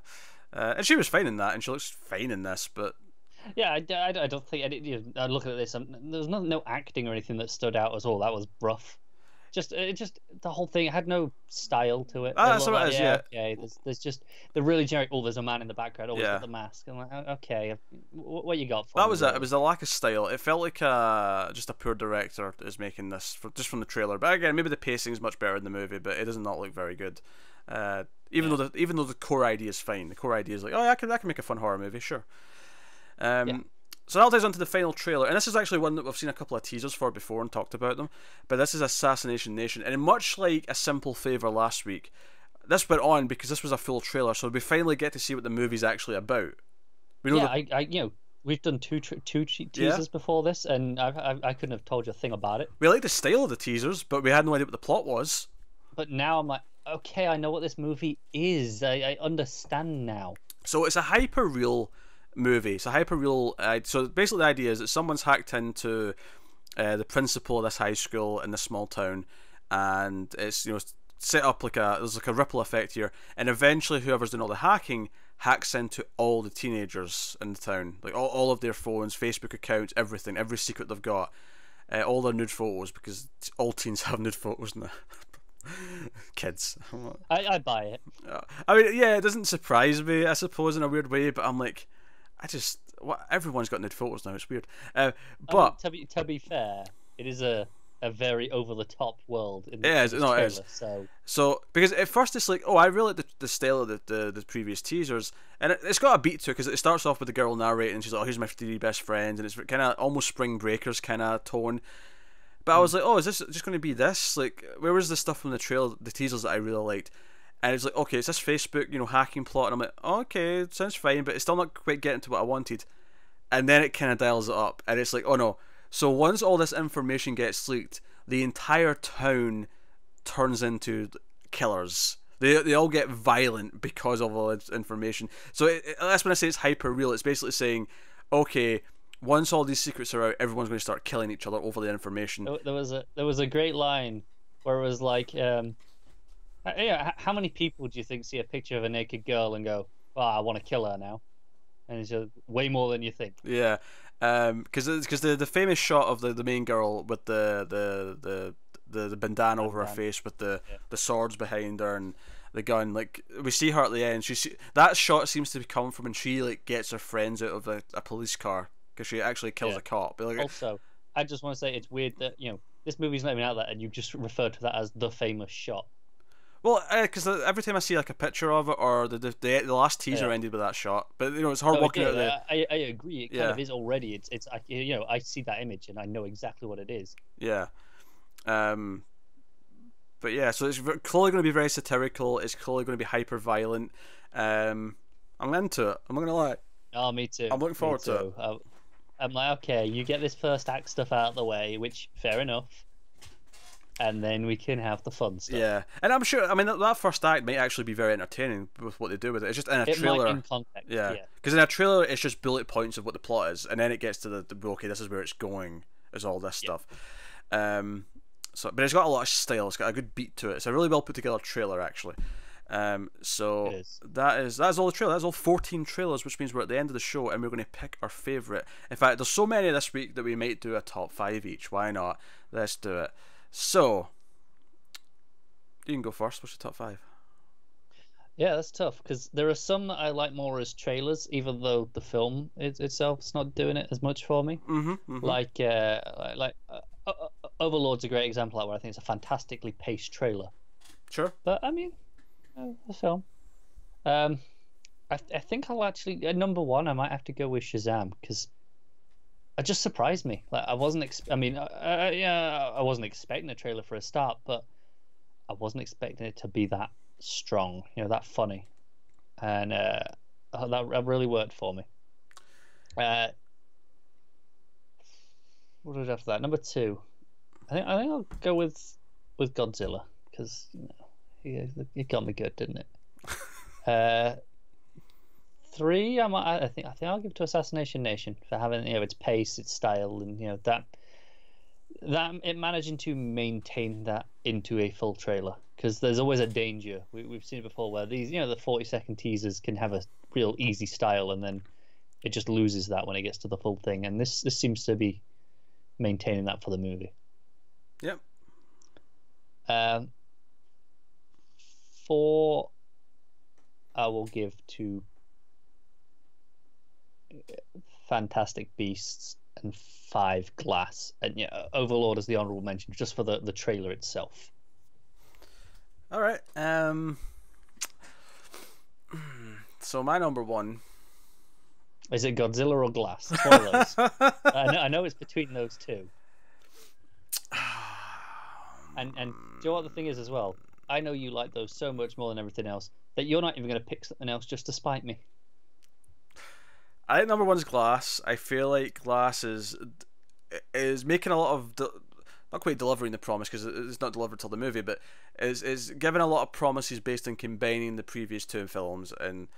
And she was fine in that, and she looks fine in this, but... Yeah, I don't think... I looking at this, there's no acting or anything that stood out at all. That was rough. Just the whole thing had no style to it. That's what it is, yeah. Okay, there's just the really generic. Oh, there's a man in the background. Always got the mask. I'm like, okay, what you got for that? Was it. It was a lack of style. It felt like just a poor director is making this just from the trailer. But again, maybe the pacing is much better in the movie, but it does not look very good. Even though the core idea is fine. The core idea is like, oh, I can make a fun horror movie, sure. So that ties on to the final trailer, and this is actually one that we've seen a couple of teasers for before and talked about them, but this is Assassination Nation, and much like A Simple Favor last week, this went on because this was a full trailer, so we finally get to see what the movie's actually about. We've done two teasers before this, and I couldn't have told you a thing about it. We liked the style of the teasers, but we had no idea what the plot was. But now I'm like, okay, I know what this movie is. I understand now. So it's a hyper-real movie. It's a hyper-real... so basically the idea is that someone's hacked into the principal of this high school in this small town, and it's set up there's like a ripple effect here, and eventually whoever's doing all the hacking hacks into all the teenagers in the town, like all of their phones, Facebook accounts, everything, every secret they've got, all their nude photos, because all teens have nude photos now. Kids. I buy it. I mean, yeah, it doesn't surprise me, I suppose, in a weird way, but I'm like, everyone's got nude photos now. It's weird. But to be fair, it is a very over the top world. It is. So because at first it's like, oh, I really like the style of the previous teasers, and it's got a beat to it, because it starts off with the girl narrating, and she's like, oh, here's my 3 best friends, and it's kind of almost Spring Breakers kind of tone. But I was like, oh, is this just going to be this? Like, where was the stuff from the trailer, the teasers that I really liked? And it's like, okay, it's this Facebook, hacking plot, and I'm like, oh, okay, it sounds fine, but it's still not quite getting to what I wanted. And then it kind of dials it up, and it's like, oh no. So once all this information gets leaked, the entire town turns into killers. They all get violent because of all this information. So that's when I say it's hyper real. It's basically saying, okay, once all these secrets are out, everyone's going to start killing each other over the information. There was a great line where it was like, how many people do you think see a picture of a naked girl and go, "Oh, I want to kill her now"? And it's just way more than you think. Yeah, Because the famous shot of the main girl with the bandana over her face with the swords behind her and the gun, like we see her at the end. That shot seems to be coming from when she like gets her friends out of a police car because she actually kills a cop. But, like, also, I just want to say it's weird that this movie's not even out there and you just referred to that as the famous shot. Well, because every time I see like a picture of it or the last teaser ended with that shot, but it's her walking out there. I agree. It kind of is already. It's I see that image and I know exactly what it is. Yeah. But yeah, so it's clearly going to be very satirical. It's clearly going to be hyper violent. I'm into it. I'm not going to lie. Oh, me too. I'm looking forward to it. I'm like, okay, you get this first act stuff out of the way, which fair enough, and then we can have the fun stuff. Yeah, and I'm sure. I mean, that first act might actually be very entertaining with what they do with it. It's just in a trailer. Might in context. Yeah, because in a trailer, it's just bullet points of what the plot is, and then it gets to the okay, this is where it's going. Is all this stuff. So, but it's got a lot of style. It's got a good beat to it. It's a really well put together trailer, actually. So that is all the trailer. That's all 14 trailers, which means we're at the end of the show and we're going to pick our favorite. In fact, there's so many this week that we might do a top 5 each. Why not? Let's do it. So you can go first. What's your top 5? Yeah, that's tough because there are some that I like more as trailers, even though the film itself is not doing it as much for me. Like Overlord's a great example of where I think it's a fantastically paced trailer. Sure. But I mean, the film. I think I'll actually at number 1. I might have to go with Shazam because it just surprised me. Like I wasn't. I wasn't expecting a trailer for a start, but I wasn't expecting it to be that strong. That funny, and that really worked for me. What did after that? Number 2. I think I'll go with Godzilla because it got me good, didn't it? 3, I think I'll give it to Assassination Nation for having its pace, its style, and that it managing to maintain that into a full trailer because there's always a danger. We've seen it before where these the 40-second teasers can have a real easy style and then it just loses that when it gets to the full thing, and this seems to be maintaining that for the movie. Yep. 4, I will give to Fantastic Beasts, and 5 Glass, and Overlord is the honorable mention just for the trailer itself. All right. So my number 1. Is it Godzilla or Glass? It's one of those. I know it's between those two. And do you know what the thing is as well? I know you like those so much more than everything else that you're not even going to pick something else just to spite me. I think number 1 is Glass. I feel like Glass is making a lot of not quite delivering the promise because it's not delivered till the movie, but is giving a lot of promises based on combining the previous 2 films, and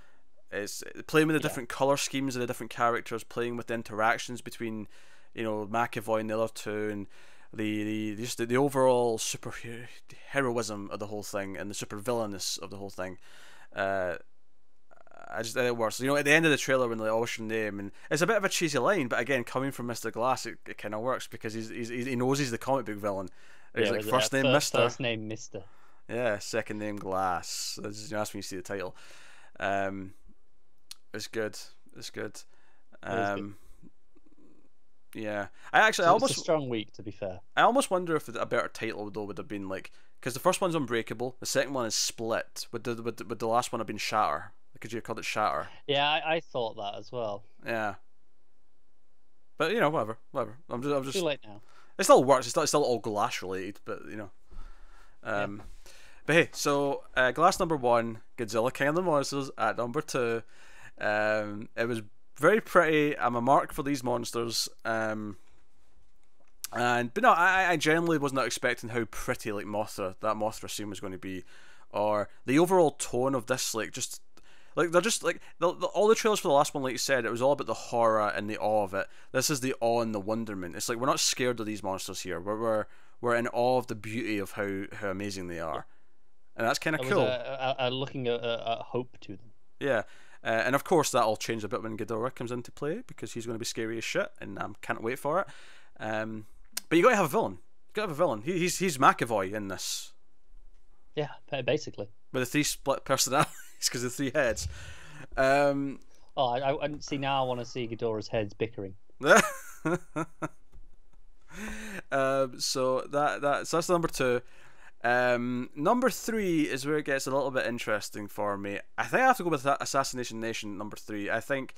it's playing with the different color schemes of the different characters, playing with the interactions between McAvoy and the other 2, and the overall super heroism of the whole thing and the super villainous of the whole thing. I just think it works. At the end of the trailer when they what's your name, and it's a bit of a cheesy line, but again, coming from Mr. Glass, it kind of works because he knows he's the comic book villain. He's like first name Mister. First name Mister. Yeah, second name Glass. That's when you see the title. It's good. It's good. Yeah, it's a strong week, to be fair. I almost wonder if a better title though would have been like, because the first one's Unbreakable, the second one is Split. Would the last one have been Shatter? Could you have called it Shatter? Yeah, I thought that as well. Yeah, but whatever. I'm just too late now. It still works. It's still all Glass related, but But hey, so Glass number 1, Godzilla King of the Monsters at number 2. It was very pretty. I'm a mark for these monsters. But no, I generally was not expecting how pretty that Mothra scene was going to be, or the overall tone of this. They're just like all the trailers for the last one, like you said, it was all about the horror and the awe of it. This is the awe and the wonderment. It's like we're not scared of these monsters here. We're in awe of the beauty of how amazing they are, and that's kind of cool. Looking at hope to them. Yeah. And of course that'll change a bit when Ghidorah comes into play, because he's going to be scary as shit, and I can't wait for it. But you got to have a villain. You got to have a villain. He's McAvoy in this. Yeah, basically. With the 3 split personalities because of the 3 heads. I see now. I want to see Ghidorah's heads bickering. So that's number 2. Number 3 is where it gets a little bit interesting for me. I think I have to go with Assassination Nation number 3. I think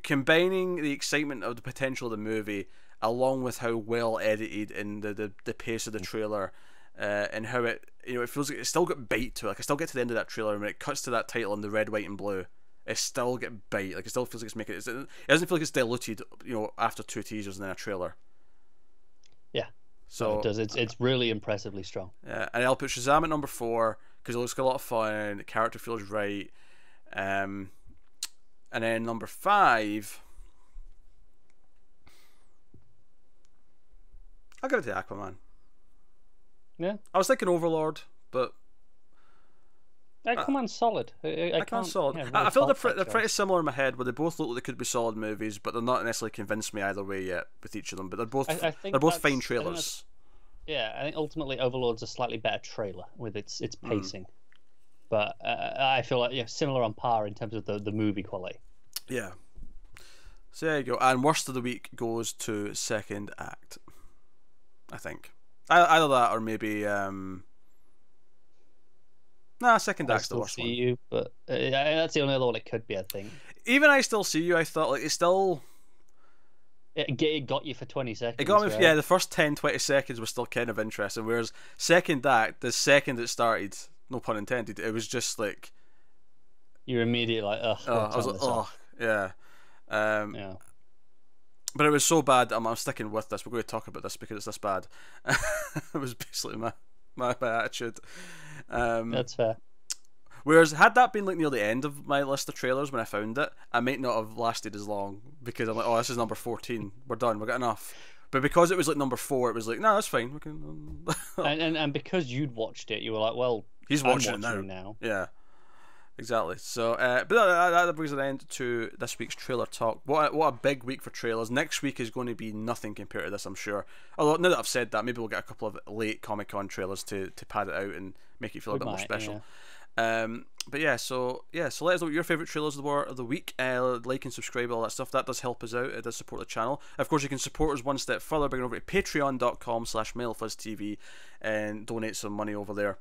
combining the excitement of the potential of the movie along with how well edited and the pace of the trailer, and how it feels like it's still got bite to it. Like, I still get to the end of that trailer, and when it cuts to that title in the red, white and blue, it still get bite. Like, it still feels like it's making it doesn't feel like it's diluted, after 2 teasers and then a trailer. Yeah. So it does. It's really impressively strong. Yeah, and I'll put Shazam at number 4 because it looks like a lot of fun. The character feels right. And then number 5, I'll give it to Aquaman. Yeah, I was thinking Overlord, but Aquaman's solid. Aquaman's solid. Yeah, really I feel they're choice. pretty similar in my head, where they both look like they could be solid movies, but they're not necessarily convinced me either way yet with each of them. But they're both fine trailers. I think ultimately Overlord's a slightly better trailer with its pacing, but I feel like similar on par in terms of the movie quality. Yeah. So there you go. And worst of the week goes to Second Act, I think. Either that or maybe Second Act's the worst one. You, but that's the only other one it could be, I think. Even I Still See You, I thought, like, it's still... It got you for 20 seconds. It got me, right? yeah, the first 10-20 seconds was still kind of interesting, whereas Second Act, the second it started, no pun intended, it was just like... You're immediately like, ugh. I was like, ugh, yeah. Yeah. But it was so bad that I'm sticking with this. We're going to talk about this because it's this bad. It was basically my attitude. That's fair. Whereas, had that been like near the end of my list of trailers when I found it, I might not have lasted as long, because I'm like, oh, this is number 14. We're done. We've got enough. But because it was like number 4, it was like, no, that's fine. We can. and because you'd watched it, you were like, well, he's watching it now. Yeah. Exactly. So, but that brings an end to this week's trailer talk. What a big week for trailers. Next week is going to be nothing compared to this, I'm sure. Although, now that I've said that, maybe we'll get a couple of late Comic-Con trailers to pad it out and make it feel a bit more special. Yeah. But so let us know what your favourite trailers were of the week. Like and subscribe, all that stuff. That does help us out. It does support the channel. Of course, you can support us one step further by going over to patreon.com/MailFuzzTV and donate some money over there.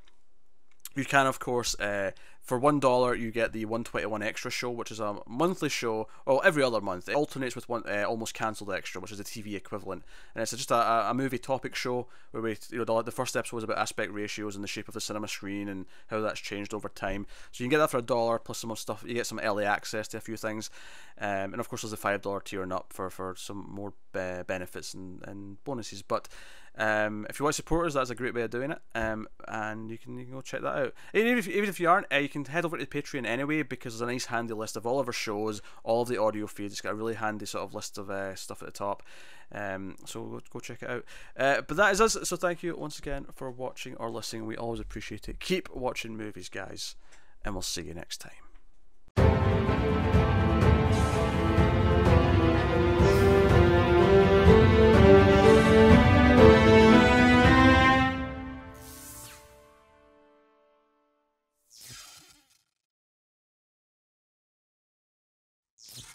You can, of course, for $1 you get the 1.21 Extra show, which is a monthly show, well, every other month. It alternates with one almost cancelled extra, which is a TV equivalent, and it's just a movie topic show where we, the first episode was about aspect ratios and the shape of the cinema screen and how that's changed over time. So you can get that for $1 plus some more stuff. You get some early access to a few things, and of course there's a $5 tier and up for some more benefits and bonuses. But if you want to support us, that's a great way of doing it, and you can go check that out. Even if you aren't, you can head over to Patreon anyway, because there's a nice handy list of all of our shows, all of the audio feeds. It's got a really handy sort of list of stuff at the top, so go check it out. But that is us, so thank you once again for watching or listening. We always appreciate it. Keep watching movies, guys, and we'll see you next time.